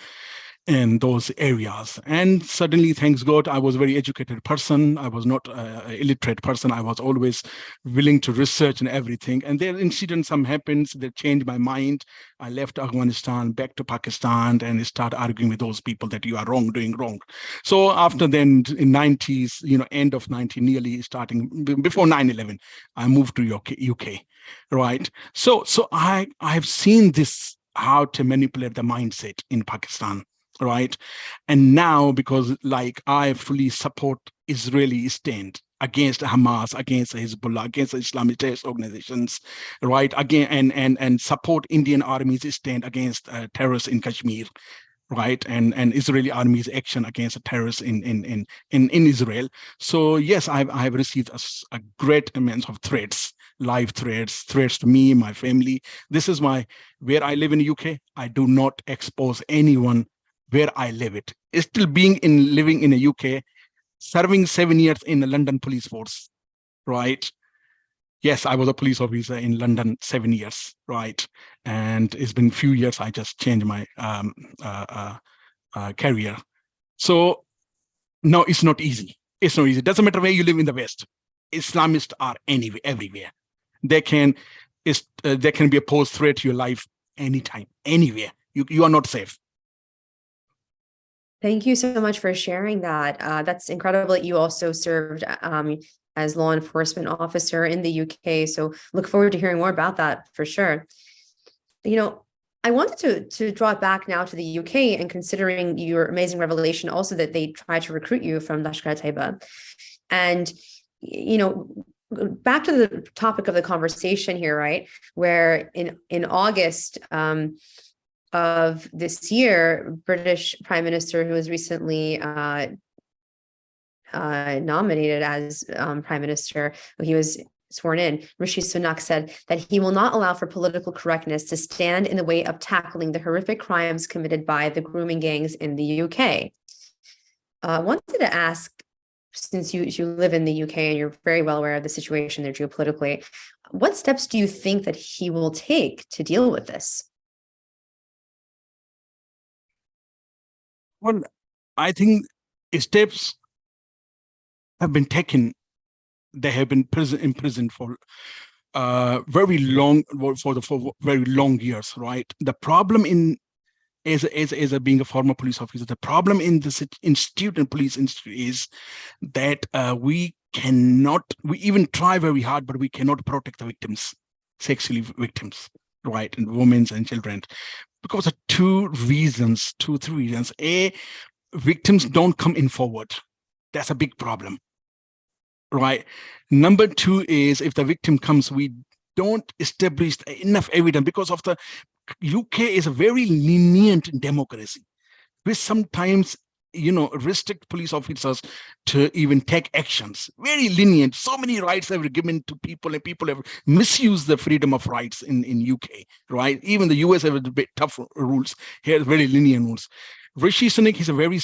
in those areas. And suddenly, thanks God, I was a very educated person. I was not an illiterate person. I was always willing to research and everything. And there incident some happens that changed my mind. I left Afghanistan, back to Pakistan, and start arguing with those people that you are wrong, doing wrong. So after then, in 90s, end of 90, nearly starting before 9/11, I moved to UK, right? So I have seen this, how to manipulate the mindset in Pakistan. Right. And now, because I fully support Israeli stand against Hamas, against Hezbollah, against Islamic terrorist organizations, right? Again, and support Indian Army's stand against terrorists in Kashmir, right? And Israeli Army's action against terrorists in Israel. So yes, I've received a great amount of threats, live threats to me, my family. This is where I live in the UK. I do not expose anyone where I live it. Still living in the UK, serving 7 years in the London police force, right? Yes, I was a police officer in London 7 years, right? And it's been a few years, I just changed my career. So no, it's not easy. It's not easy. It doesn't matter where you live in the West. Islamists are everywhere. They can be a post threat to your life anytime, anywhere. You are not safe. Thank you so much for sharing that. That's incredible that you also served as law enforcement officer in the UK. So look forward to hearing more about that for sure. I wanted to draw it back now to the UK, and considering your amazing revelation also that they tried to recruit you from Lashkar-e-Taiba. And, back to the topic of the conversation here, right? Where in August, of this year, British Prime Minister, who was recently nominated as Prime Minister, he was sworn in, Rishi Sunak, said that he will not allow for political correctness to stand in the way of tackling the horrific crimes committed by the grooming gangs in the UK. I wanted to ask, since you live in the UK and you're very well aware of the situation there geopolitically, what steps do you think that he will take to deal with this? Well, I think steps have been taken. They have been imprisoned for very long, for very long years, right? The problem as being a former police officer, the problem in this institute and police institute is that we even try very hard, but we cannot protect the victims, sexually victims, right, and women and children, because of three reasons. A, victims don't come in forward. That's a big problem, right? Number two is, if the victim comes, we don't establish enough evidence, because of the UK is a very lenient democracy, which sometimes restrict police officers to even take actions. Very lenient. So many rights have been given to people, and people have misused the freedom of rights in UK, right? Even the US have a bit tough rules. Here, very lenient rules. Rishi Sunak, he's a very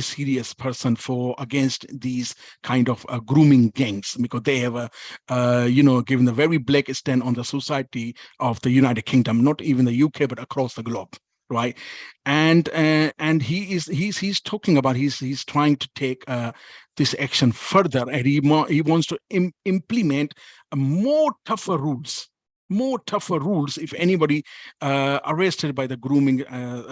serious person against these kind of grooming gangs, because they have given a very black stand on the society of the United Kingdom, not even the UK, but across the globe, right? And he's talking about, he's trying to take this action further, and he wants to implement tougher rules if anybody arrested by the grooming,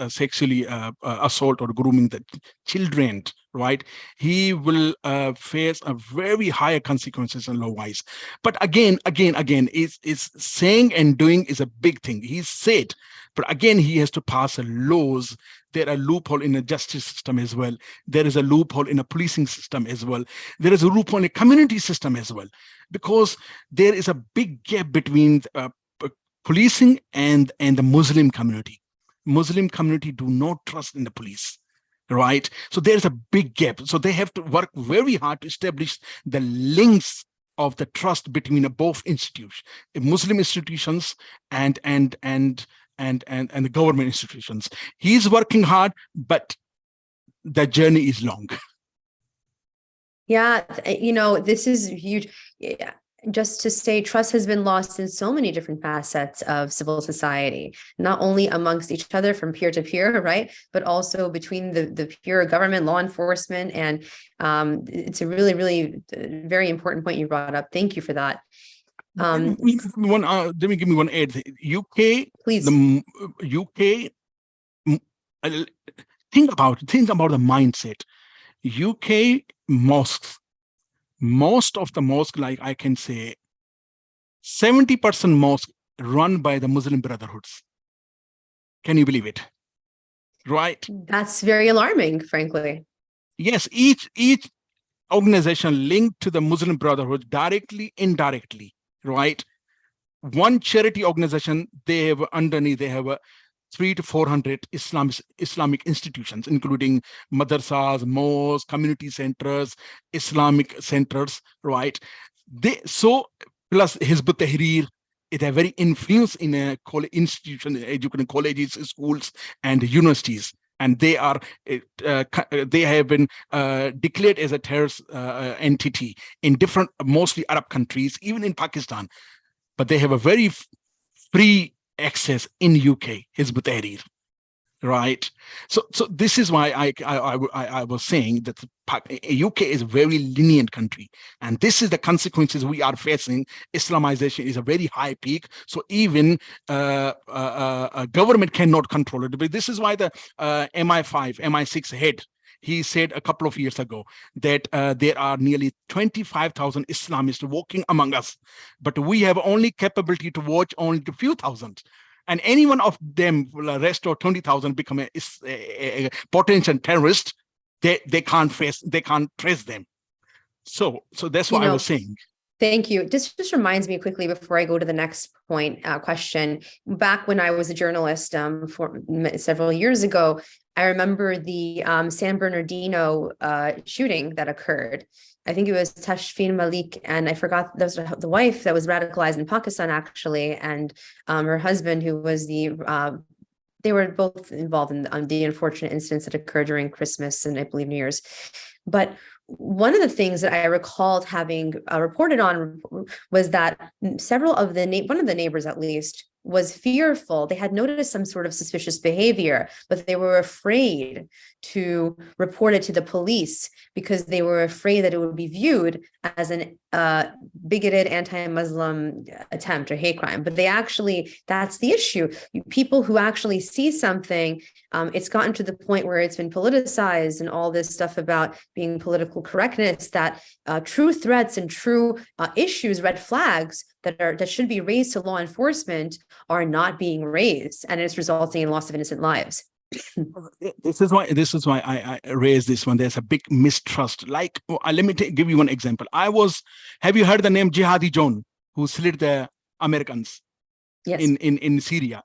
sexually assault or grooming the children, right? He will face a very higher consequences and law-wise. But again, it's saying and doing is a big thing. He's said, but again, he has to pass laws. There are loopholes in the justice system as well. There is a loophole in a policing system as well. There is a loophole in a community system as well, because there is a big gap between policing and the Muslim community. Muslim community do not trust in the police, right? So there's a big gap. So they have to work very hard to establish the links of the trust between both institutions, Muslim institutions and the government institutions. He's working hard, but the journey is long. Yeah, this is huge. Just to say, trust has been lost in so many different facets of civil society, not only amongst each other from peer to peer, right, but also between the pure government, law enforcement. And it's a really, really very important point you brought up. Thank you for that. Let me give me one add. UK, please. The UK, think about the mindset. UK mosques, most of the mosque, like I can say 70% mosque run by the Muslim brotherhoods. Can you believe it? Right? That's very alarming, frankly. Yes, each organization linked to the Muslim brotherhood, directly, indirectly, right? One charity organization, they have 300 to 400 Islamic institutions, including madrasas, mosques, community centers, Islamic centers, right? Plus Hizb ut-Tahrir, it has very influence in a institution, educational colleges, schools, and universities. And they have been declared as a terrorist entity in different, mostly Arab countries, even in Pakistan. But they have a very free access in UK, Hizb ut-Tahrir, right? So this is why I was saying that UK is a very lenient country, and this is the consequences we are facing. Islamization is a very high peak, so even a government cannot control it. But this is why the MI5, MI6 head, he said a couple of years ago that there are nearly 25,000 Islamists walking among us, but we have only capability to watch only a few thousand. And any one of them will arrest or 20,000 become a potential terrorist. They can't trace them. So that's what I was saying. Thank you. This just reminds me quickly before I go to the next point question. Back when I was a journalist for several years ago, I remember the San Bernardino shooting that occurred. I think it was Tashfeen Malik, and I forgot, that was the wife that was radicalized in Pakistan, actually, and her husband, who was they were both involved in the unfortunate incidents that occurred during Christmas and I believe New Year's. But one of the things that I recalled having reported on was that one of the neighbors, at least, was fearful. They had noticed some sort of suspicious behavior, but they were afraid to report it to the police because they were afraid that it would be viewed as an bigoted anti-Muslim attempt or hate crime. But that's the issue. People who actually see something, it's gotten to the point where it's been politicized and all this stuff about being political correctness, that true threats and true issues, red flags that should be raised to law enforcement are not being raised, and it's resulting in loss of innocent lives. This is why I raised this one. There's a big mistrust. Like, let me give you one example. Have you heard the name Jihadi John, who slit the Americans? Yes. in Syria?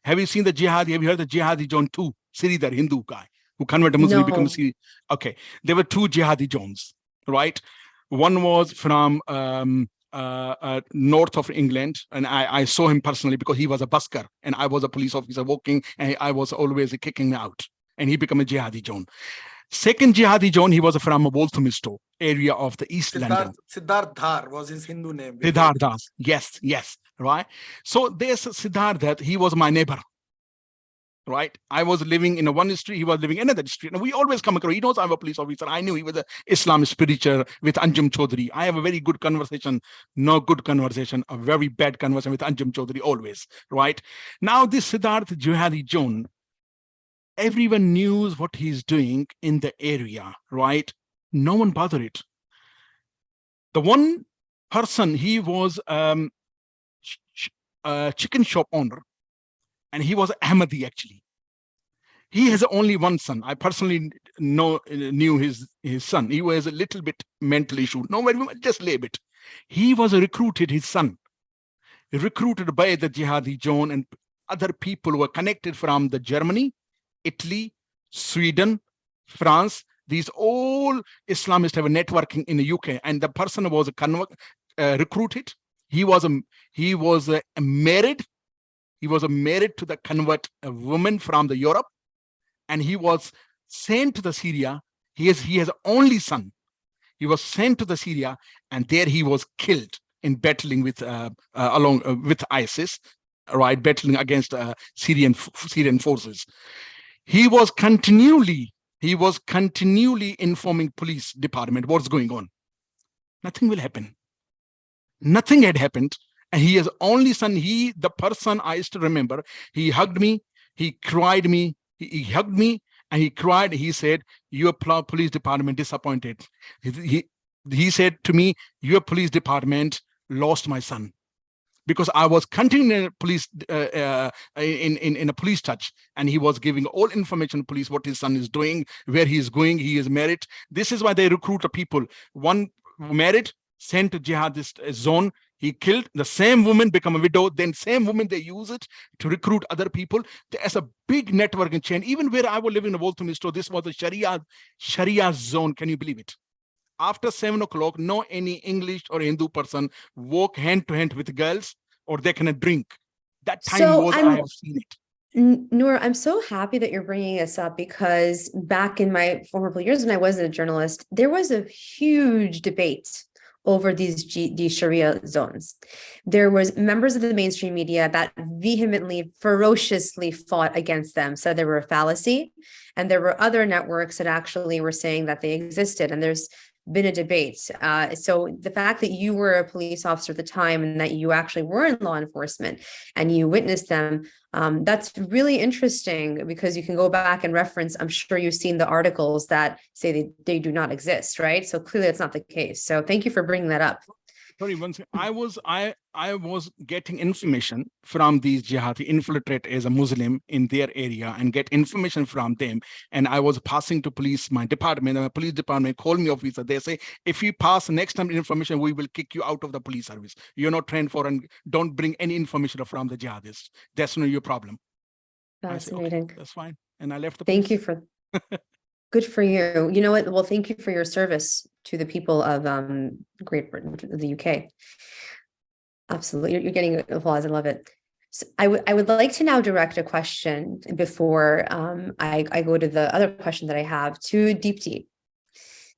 Have you seen the Jihadi? Have you heard the Jihadi John 2, Syria, Hindu guy who converted Muslim, become a Syrian? Okay, there were two Jihadi Johns, right? One was from north of England, and I saw him personally because he was a busker and I was a police officer working, and I was always kicking me out, and he became a Jihadi John. Second Jihadi John, he was from Walthamstow area of the East London. Siddharth Dhar was his Hindu name. Siddharth Das, yes, right? So there's Siddharth, that he was my neighbor, right? I was living in one street, he was living in another street, and we always come across. He knows I'm a police officer. I knew he was an Islamist preacher with Anjum Chaudhry. I have a very good conversation, no good conversation, a very bad conversation with Anjum Chaudhry always, right? Now this Siddharth Jihadi John, everyone knew what he's doing in the area, right? No one bothered it. The one person, he was a chicken shop owner, and he was Ahmadi actually. He has only one son. I personally knew his son. He was a little bit mental issue. No, just a little bit. He was recruited, his son, recruited by the Jihadi John and other people who were connected from the Germany, Italy, Sweden, France. These all Islamists have a networking in the UK, and the person was recruited. He was married. He was married to the convert woman from the Europe, and he was sent to the Syria. He has only son. He was sent to the Syria, and there he was killed in battling with along with ISIS, right? Battling against Syrian forces. He was continually informing police department what's going on. Nothing will happen. Nothing had happened. And he has only son. The person I still remember, he hugged me, he cried me, he hugged me and he cried. He said, your police department disappointed. He said to me, your police department lost my son. Because I was continuing in police in a police touch, and he was giving all information to police what his son is doing, where he is going, he is married. This is why they recruit the people. One married, sent to jihadist zone, he killed. The same woman become a widow, then same woman they use it to recruit other people. There's a big networking chain. Even where I was living in Walthamstow, this was a Sharia zone. Can you believe it? After 7 o'clock, no any English or Hindu person walk hand to hand with girls, or they cannot drink. That time I have seen it. Noor, I'm so happy that you're bringing this up, because back in my former years when I was a journalist, there was a huge debate over these Sharia zones. There was members of the mainstream media that vehemently, ferociously fought against them, said they were a fallacy, and there were other networks that actually were saying that they existed, and there's been a debate. So the fact that you were a police officer at the time and that you actually were in law enforcement and you witnessed them, that's really interesting, because you can go back and reference, I'm sure you've seen the articles that say they do not exist, right? So clearly that's not the case. So thank you for bringing that up. Sorry, one second. I was getting information from these jihadi, infiltrate as a Muslim in their area and get information from them. And I was passing to police, my department, and my police department called me officer. They say, if you pass next time information, we will kick you out of the police service. You're not trained for, and don't bring any information from the jihadists. That's not your problem. Fascinating. Okay, that's fine. And I left the Thank police. you for good for you. You know what? Well, thank you for your service to the people of Great Britain, the UK. Absolutely. You're getting applause. I love it. So I would like to now direct a question before I go to the other question that I have to Deepti.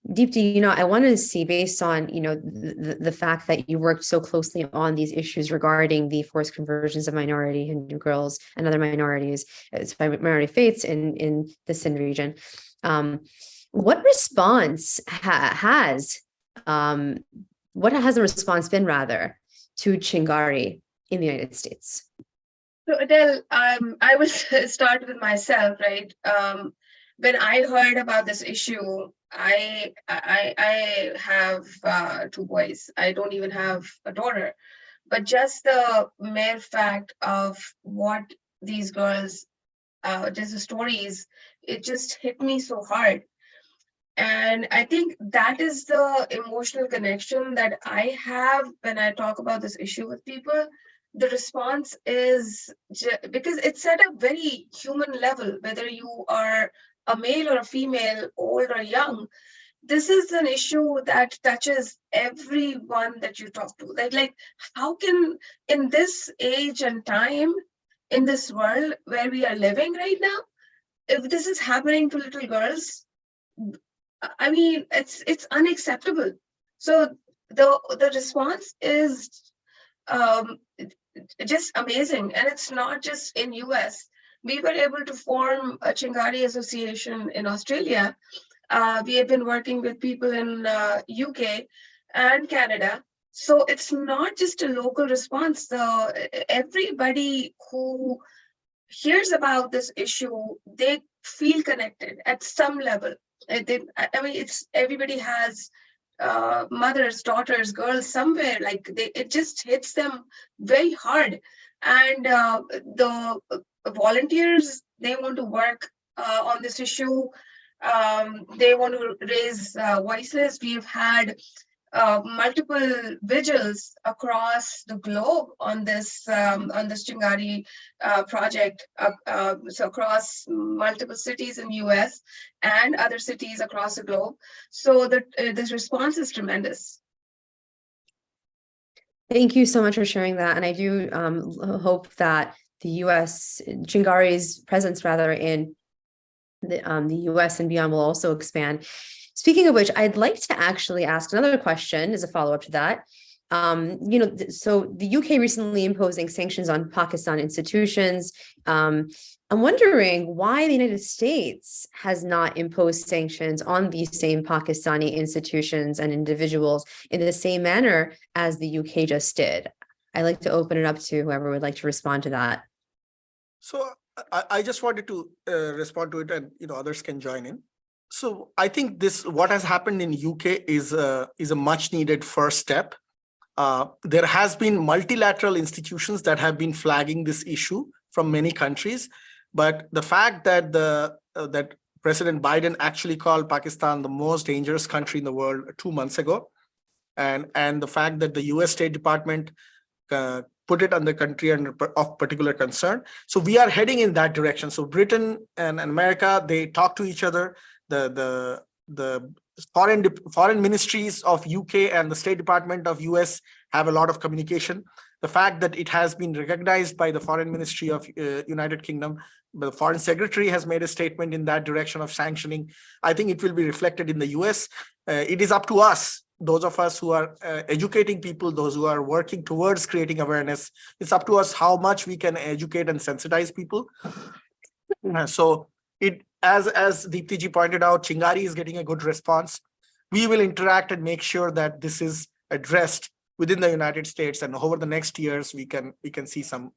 Deepti, I wanted to see, based on, the fact that you worked so closely on these issues regarding the forced conversions of minority Hindu girls and other minorities, minority faiths in the Sindh region. What response what has the response been, rather, to Chingari in the United States? So Adele, I will start with myself, right? When I heard about this issue, I have 2 boys. I don't even have a daughter, but just the mere fact of what these girls, just the stories, it just hit me so hard. And I think that is the emotional connection that I have when I talk about this issue with people. The response is because it's at a very human level, whether you are a male or a female, old or young. This is an issue that touches everyone that you talk to. Like how can, in this age and time, in this world where we are living right now, if this is happening to little girls, I mean, it's unacceptable. So the response is just amazing, and it's not just in US. We were able to form a Chingari association in Australia. We have been working with people in UK and Canada. So it's not just a local response. Everybody who hears about this issue, they feel connected at some level. I mean, it's everybody has mothers, daughters, girls somewhere, like it just hits them very hard. And the volunteers, they want to work on this issue. They want to raise voices. We've had multiple vigils across the globe on this Chingari project, so across multiple cities in US and other cities across the globe. So that this response is tremendous. Thank you so much for sharing that. And I do hope that the US, Chingari's presence, rather, in the US and beyond will also expand. Speaking of which, I'd like to actually ask another question as a follow-up to that. So the UK recently imposing sanctions on Pakistan institutions. I'm wondering why the United States has not imposed sanctions on these same Pakistani institutions and individuals in the same manner as the UK just did. I'd like to open it up to whoever would like to respond to that. So I just wanted to respond to it, and others can join in. So I think what has happened in UK is a much needed first step. There has been multilateral institutions that have been flagging this issue from many countries, but the fact that that President Biden actually called Pakistan the most dangerous country in the world 2 months ago, and the fact that the US State Department put it under country of particular concern. So we are heading in that direction. So Britain and America, they talk to each other. The foreign ministries of UK and the State Department of US have a lot of communication. The fact that it has been recognized by the Foreign Ministry of United Kingdom, the Foreign Secretary has made a statement in that direction of sanctioning. I think it will be reflected in the US. It is up to us, those of us who are educating people, those who are working towards creating awareness. It's up to us how much we can educate and sensitize people. So as Deepti ji pointed out, Chingari is getting a good response. We will interact and make sure that this is addressed within the United States, and over the next years, we can see some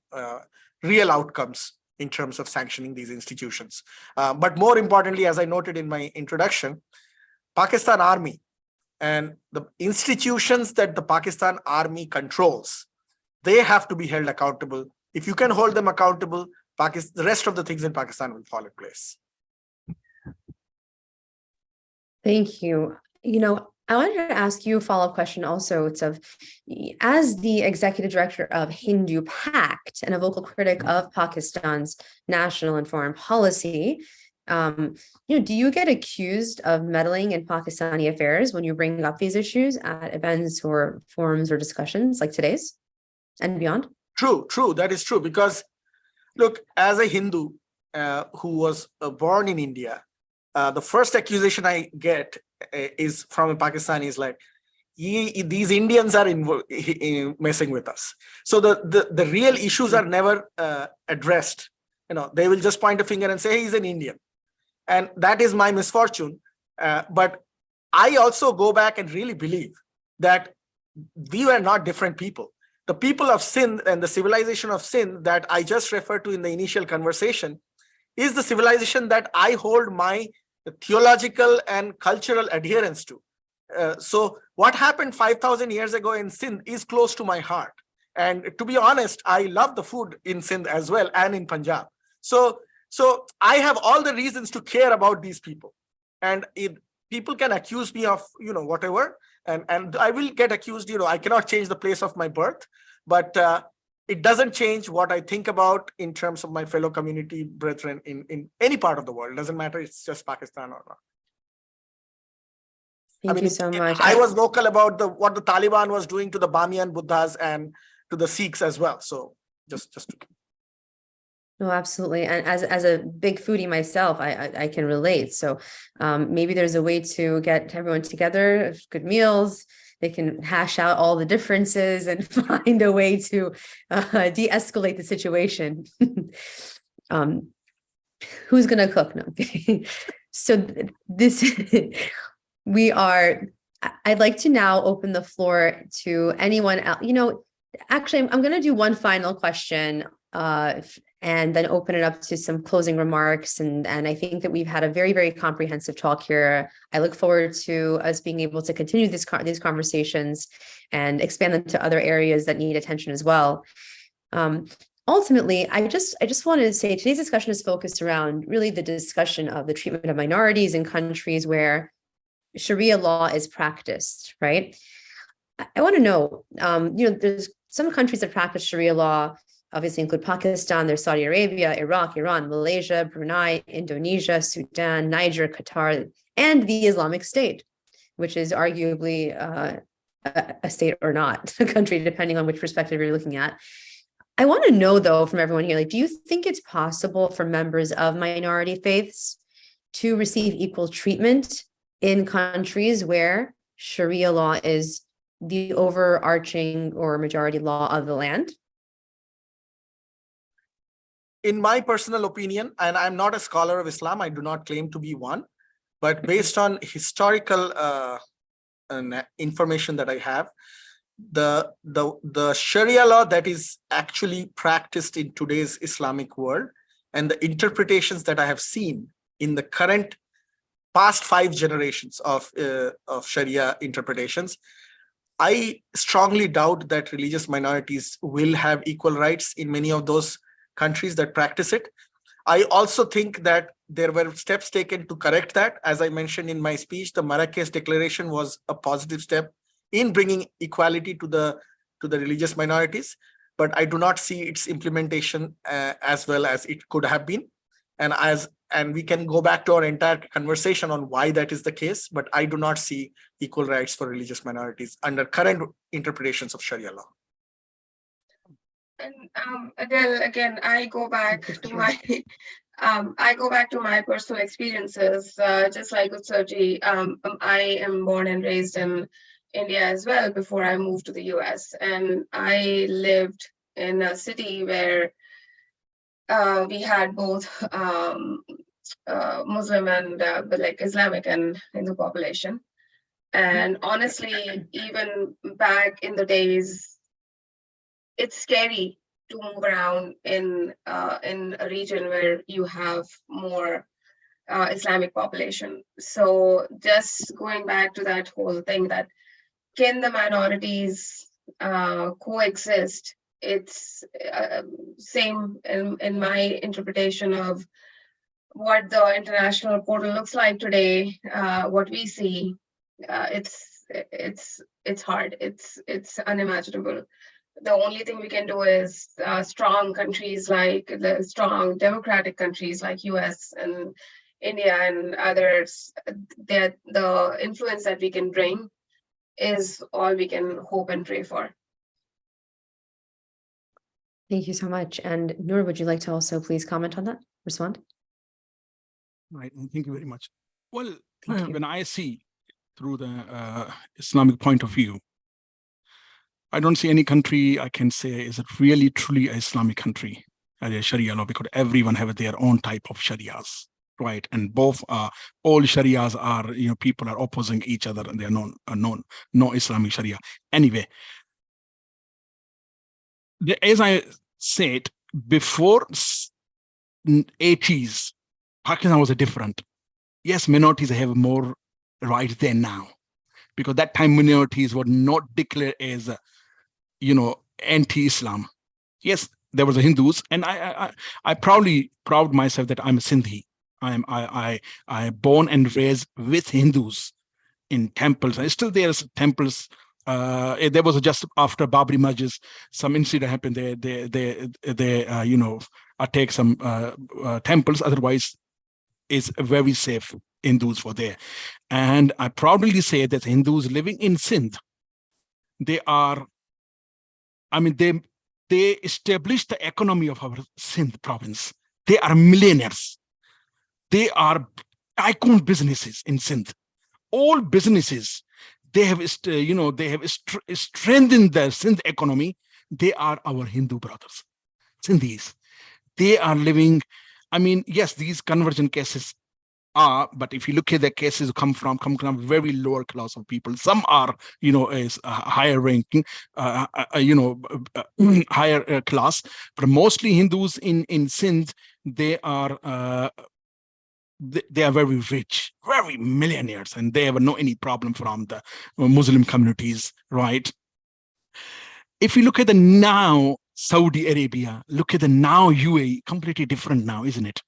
real outcomes in terms of sanctioning these institutions. But more importantly, as I noted in my introduction, Pakistan Army and the institutions that the Pakistan Army controls, they have to be held accountable. If you can hold them accountable, the rest of the things in Pakistan will fall in place. Thank you. I wanted to ask you a follow-up question also. It's as the executive director of HinduPACT and a vocal critic of Pakistan's national and foreign policy, do you get accused of meddling in Pakistani affairs when you bring up these issues at events or forums or discussions like today's and beyond? True. That is true. Because look, as a Hindu who was born in India, the first accusation I get is from a Pakistani is like, these Indians are messing with us. So the real issues are never addressed. They will just point a finger and say, hey, he's an Indian. And that is my misfortune. But I also go back and really believe that we were not different people. The people of Sindh and the civilization of Sindh that I just referred to in the initial conversation is the civilization that I hold my theological and cultural adherence to. So what happened 5,000 years ago in Sindh is close to my heart. And to be honest, I love the food in Sindh as well and in Punjab. So I have all the reasons to care about these people. And people can accuse me of, whatever, and I will get accused, I cannot change the place of my birth, but it doesn't change what I think about in terms of my fellow community brethren in any part of the world. It doesn't matter, it's just Pakistan or not. Thank you so much. I was vocal about what the Taliban was doing to the Bamiyan Buddhas and to the Sikhs as well. So just to. No, absolutely. And as a big foodie myself, I can relate. So maybe there's a way to get everyone together, good meals. They can hash out all the differences and find a way to de-escalate the situation. Who's going to cook? No. So I'd like to now open the floor to anyone else. Actually, I'm going to do one final question and then open it up to some closing remarks. And I think that we've had a very, very comprehensive talk here. I look forward to us being able to continue these conversations and expand them to other areas that need attention as well. Ultimately, I just wanted to say today's discussion is focused around really the discussion of the treatment of minorities in countries where Sharia law is practiced, right? I want to know, there's some countries that practice Sharia law, obviously include Pakistan, there's Saudi Arabia, Iraq, Iran, Malaysia, Brunei, Indonesia, Sudan, Niger, Qatar, and the Islamic State, which is arguably a state or not, a country, depending on which perspective you're looking at. I want to know, though, from everyone here, do you think it's possible for members of minority faiths to receive equal treatment in countries where Sharia law is the overarching or majority law of the land? In my personal opinion, and I'm not a scholar of Islam, I do not claim to be one, but based on historical information that I have, the Sharia law that is actually practiced in today's Islamic world and the interpretations that I have seen in the past 5 generations of Sharia interpretations, I strongly doubt that religious minorities will have equal rights in many of those countries that practice it. I also think that there were steps taken to correct that. As I mentioned in my speech, the Marrakesh Declaration was a positive step in bringing equality to the religious minorities, but I do not see its implementation as well as it could have been. And we can go back to our entire conversation on why that is the case, but I do not see equal rights for religious minorities under current interpretations of Sharia law. And Adelle, again, I go back to my personal experiences. Just like Utsavji, I am born and raised in India as well before I moved to the US, and I lived in a city where we had both Muslim and Islamic and Hindu population. And honestly, even back in the days, it's scary to move around in a region where you have more Islamic population. So just going back to that whole thing that can the minorities coexist? It's same in my interpretation of what the international portal looks like today. What we see, it's hard. It's unimaginable. The only thing we can do is strong countries like the strong democratic countries like US and India and others, that the influence that we can bring is all we can hope and pray for. Thank you so much. And Noor, would you like to also please comment on that, respond? Right, thank you very much. Well, Thank you. when I see through the Islamic point of view, I don't see any country I can say is it really truly an Islamic country as a Sharia law, because everyone have their own type of Sharias, right? And both all Sharias are, people are opposing each other, and they are no Islamic Sharia. Anyway, as I said before, 80s, Pakistan was a different. Yes, minorities have more rights than now, because that time minorities were not declared as anti-Islam. Yes, there was a Hindus, and I proud myself that I'm a Sindhi. I born and raised with Hindus in temples, and still there's temples. There was just after Babri Masjid, some incident happened. They attack some temples. Otherwise, it's very safe. Hindus were there, and I proudly say that Hindus living in Sindh, they are. I mean, they established the economy of our Sindh province. They are millionaires. They are icon businesses in Sindh. All businesses, they have strengthened the Sindh economy. They are our Hindu brothers, Sindhis. They are living. I mean, yes, these conversion cases are, but if you look at the cases come from very lower class of people. Some are, as higher ranking, higher class, but mostly Hindus in Sindh, they are very rich, very millionaires, and they have no any problem from the Muslim communities, right? If you look at the now Saudi Arabia, look at the now UAE, completely different now, isn't it?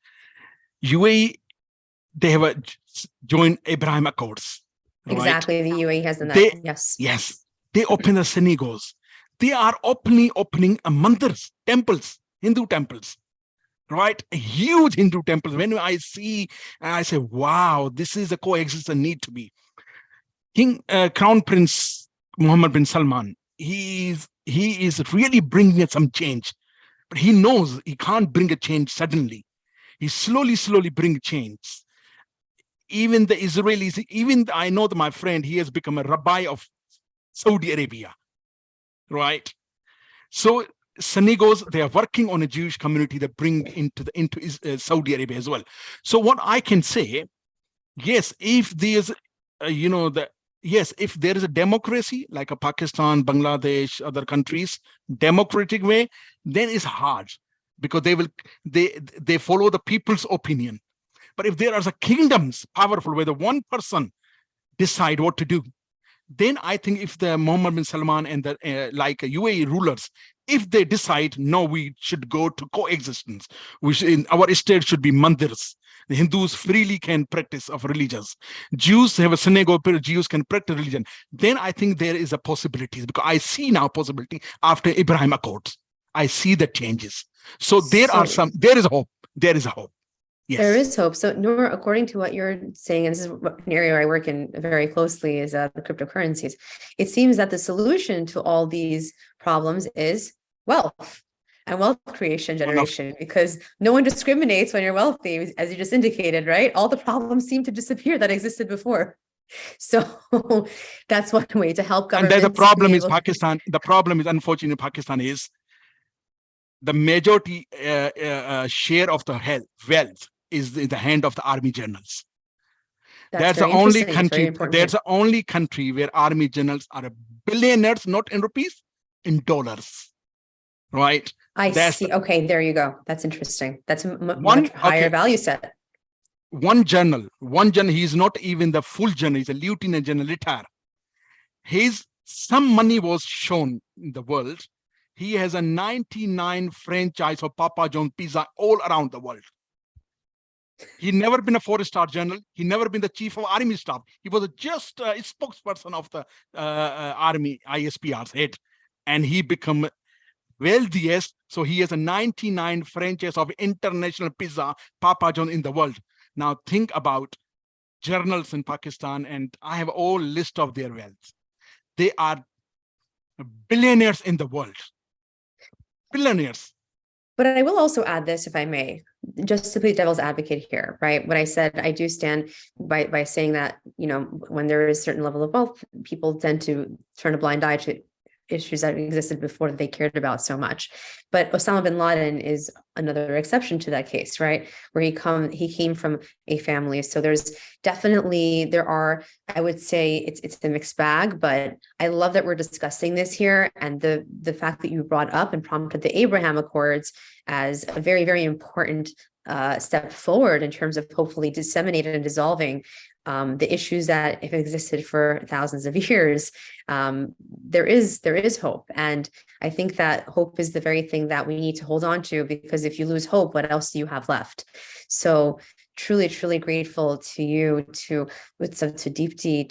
UAE, they have joined Abraham Accords. Exactly, right? the UAE has done that. Yes, they open the synagogues. They are openly opening mandirs, temples, Hindu temples, right? Huge Hindu temples. When I see, I say, wow, this is a coexistence need to be. Crown Prince Mohammed bin Salman, he is really bringing some change, but he knows he can't bring a change suddenly. He slowly bring change. Even the Israelis, I know that my friend, he has become a rabbi of Saudi Arabia, right? So synagogues, they are working on a Jewish community that bring into Saudi Arabia as well. So what I can say, yes, if there's, if there is a democracy like a Pakistan, Bangladesh, other countries, democratic way, then it's hard because they follow the people's opinion. But if there are kingdoms powerful where the one person decide what to do, then I think if the Mohammed bin Salman and the UAE rulers, if they decide, no, we should go to coexistence, our state should be mandirs. The Hindus freely can practice of religions. Jews have a synagogue, Jews can practice religion. Then I think there is a possibility, because I see now possibility after Abraham Accords. I see the changes. So there is a hope. There is a hope. Yes. There is hope. So, Noor, according to what you're saying, and this is an area I work in very closely, is the cryptocurrencies. It seems that the solution to all these problems is wealth and wealth creation generation, because no one discriminates when you're wealthy, as you just indicated, right? All the problems seem to disappear that existed before. So that's one way to help governments. And the problem is Pakistan. The problem is, unfortunately, in Pakistan is the majority share of the wealth is in the hand of the army generals. That's the only country. There's the only country where army generals are billionaires, not in rupees, in dollars. Right? I see. Okay, there you go. That's interesting. That's a much higher value set. One general, he's not even the full general, he's a lieutenant general retired. Some money was shown in the world. He has a 99 franchise of Papa John's pizza all around the world. He never been a 4-star general. He never been the chief of army staff. He was just a spokesperson of the army ISPR's head. And he become wealthiest. So he has a 99 franchise of international pizza, Papa John in the world. Now think about journals in Pakistan, and I have all list of their wealth. They are billionaires in the world. Billionaires. But I will also add this, if I may, just to play devil's advocate here, right? What I said, I do stand by saying that, you know, when there is a certain level of wealth, people tend to turn a blind eye to issues that existed before that they cared about so much. But Osama bin Laden is another exception to that case, right? Where he came from a family. So I would say it's a mixed bag, but I love that we're discussing this here, and the fact that you brought up and prompted the Abraham Accords as a very, very important step forward in terms of hopefully disseminating and dissolving the issues that have existed for thousands of years. There is hope. And I think that hope is the very thing that we need to hold on to, because if you lose hope, what else do you have left? So truly, truly grateful to you, to Utsav, to Deepti,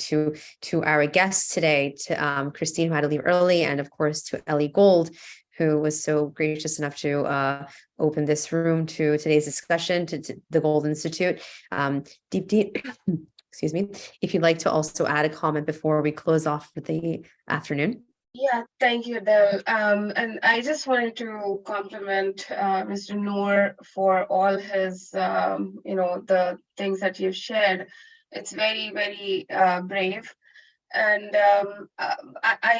to our guests today, to Christine, who had to leave early, and of course to Ellie Gold, who was so gracious enough to open this room to today's discussion, to the Gold Institute. Deepti, excuse me, if you'd like to also add a comment before we close off for the afternoon. Yeah, thank you, Adelle. And I just wanted to compliment Mr. Noor for all his, the things that you've shared. It's very, very brave. And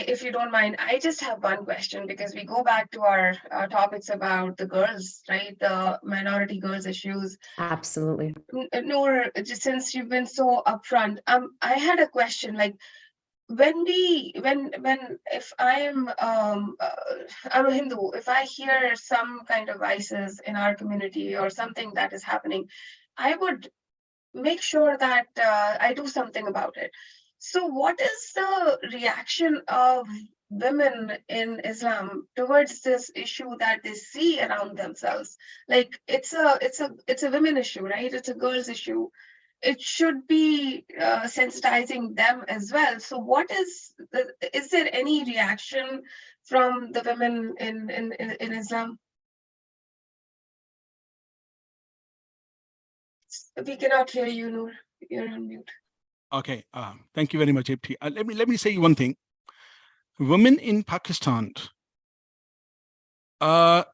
if you don't mind, I just have one question, because we go back to our topics about the girls, right? The minority girls issues. Absolutely. Noor, just since you've been so upfront, I had a question. Like, if I am I'm a Hindu, if I hear some kind of vices in our community or something that is happening, I would make sure that I do something about it. So what is the reaction of women in Islam towards this issue that they see around themselves? Like, it's a women issue, right? It's a girls issue. It should be sensitizing them as well. So is there any reaction from the women in Islam? We cannot hear you, Noor. You're on mute. Okay, thank you very much, Deepti. Let me say you one thing. Women in Pakistan, the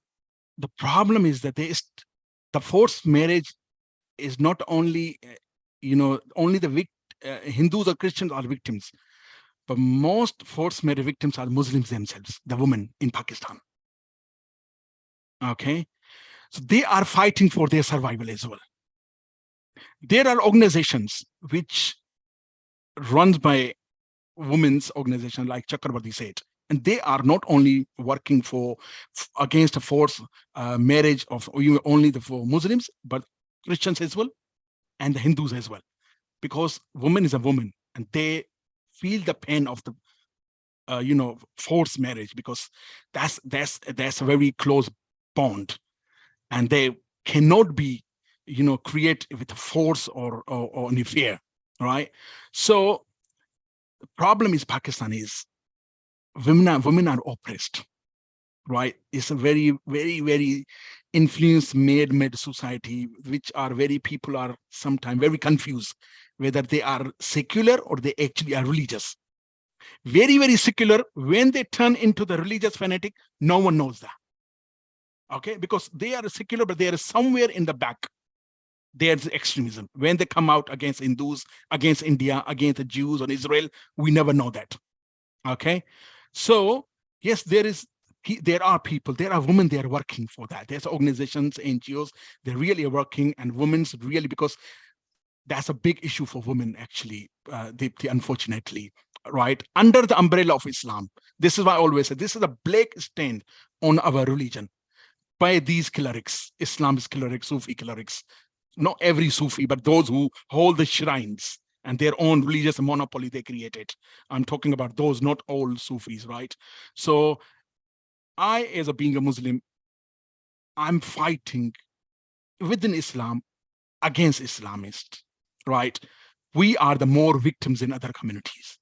problem is that the forced marriage is not only, only the Hindus or Christians are victims, but most forced marriage victims are Muslims themselves, the women in Pakistan. Okay, so they are fighting for their survival as well. There are organizations which runs by women's organization like Chakrabarti said, and they are not only working against a forced marriage of only for Muslims, but Christians as well, and the Hindus as well, because woman is a woman, and they feel the pain of the forced marriage, because that's a very close bond, and they cannot be create with force or any fear, right? So the problem is Pakistan is women are oppressed, right? It's a very, very, very influence made society, which are people are sometimes very confused whether they are secular or they actually are religious. Very, very secular. When they turn into the religious fanatic, no one knows that. Okay, because they are secular, but they are somewhere in the back. There's extremism. When they come out against Hindus, against India, against the Jews or Israel, we never know that. Okay, so yes, there are people, there are women, they are working for that. There's organizations, NGOs, they're really working, and women's really, because that's a big issue for women actually, unfortunately, right? Under the umbrella of Islam. This is why I always say this is a black stain on our religion by these clerics, Islamist clerics, Sufi clerics. Not every Sufi, but those who hold the shrines and their own religious monopoly they created. I'm talking about those, not all Sufis, right? So I, being a Muslim, I'm fighting within Islam against Islamists, right? We are the more victims in other communities.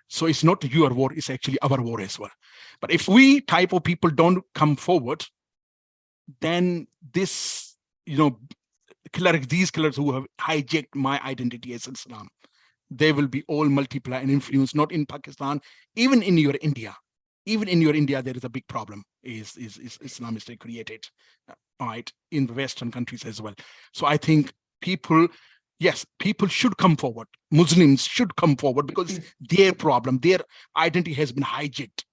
So it's not your war, it's actually our war as well. But if we type of people don't come forward, then this, these clerics who have hijacked my identity as Islam, they will be all multiply and influence, not in Pakistan, even in your India. even in your India, there is a big problem is Islam is created, right, in the Western countries as well. So I think people should come forward. Muslims should come forward because their problem, their identity has been hijacked,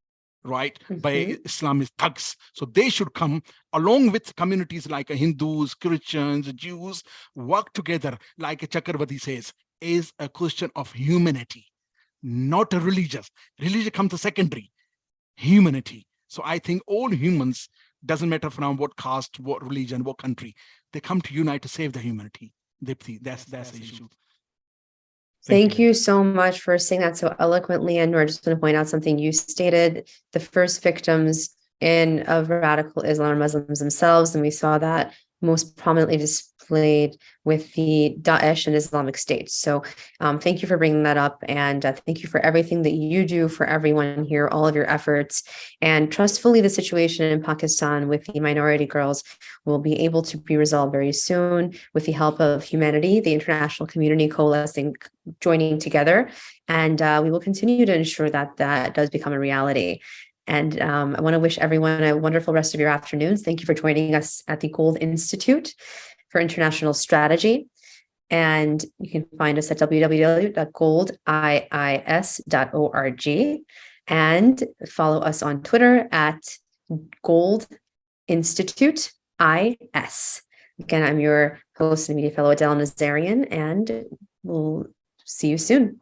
right, by Islamist thugs. So they should come along with communities like Hindus, Christians, Jews, work together, like Chakrabarti says, is a question of humanity, not a religious. Religion comes to secondary, humanity. So I think all humans, doesn't matter from what caste, what religion, what country, they come to unite to save the humanity. Deepti, that's the issue. Thank you so much for saying that so eloquently. And I just want to point out something you stated. The first victims of radical Islam are Muslims themselves, and we saw that most prominently displayed with the Daesh and Islamic State. So thank you for bringing that up, and thank you for everything that you do for everyone here, all of your efforts. And trustfully, the situation in Pakistan with the minority girls will be able to be resolved very soon with the help of humanity, the international community coalescing, joining together, and we will continue to ensure that that does become a reality. And I want to wish everyone a wonderful rest of your afternoons. Thank you for joining us at the Gold Institute for International Strategy. And you can find us at www.goldiis.org and follow us on Twitter at Gold Institute IS. Again, I'm your host and media fellow, Adelle Nazarian, and we'll see you soon.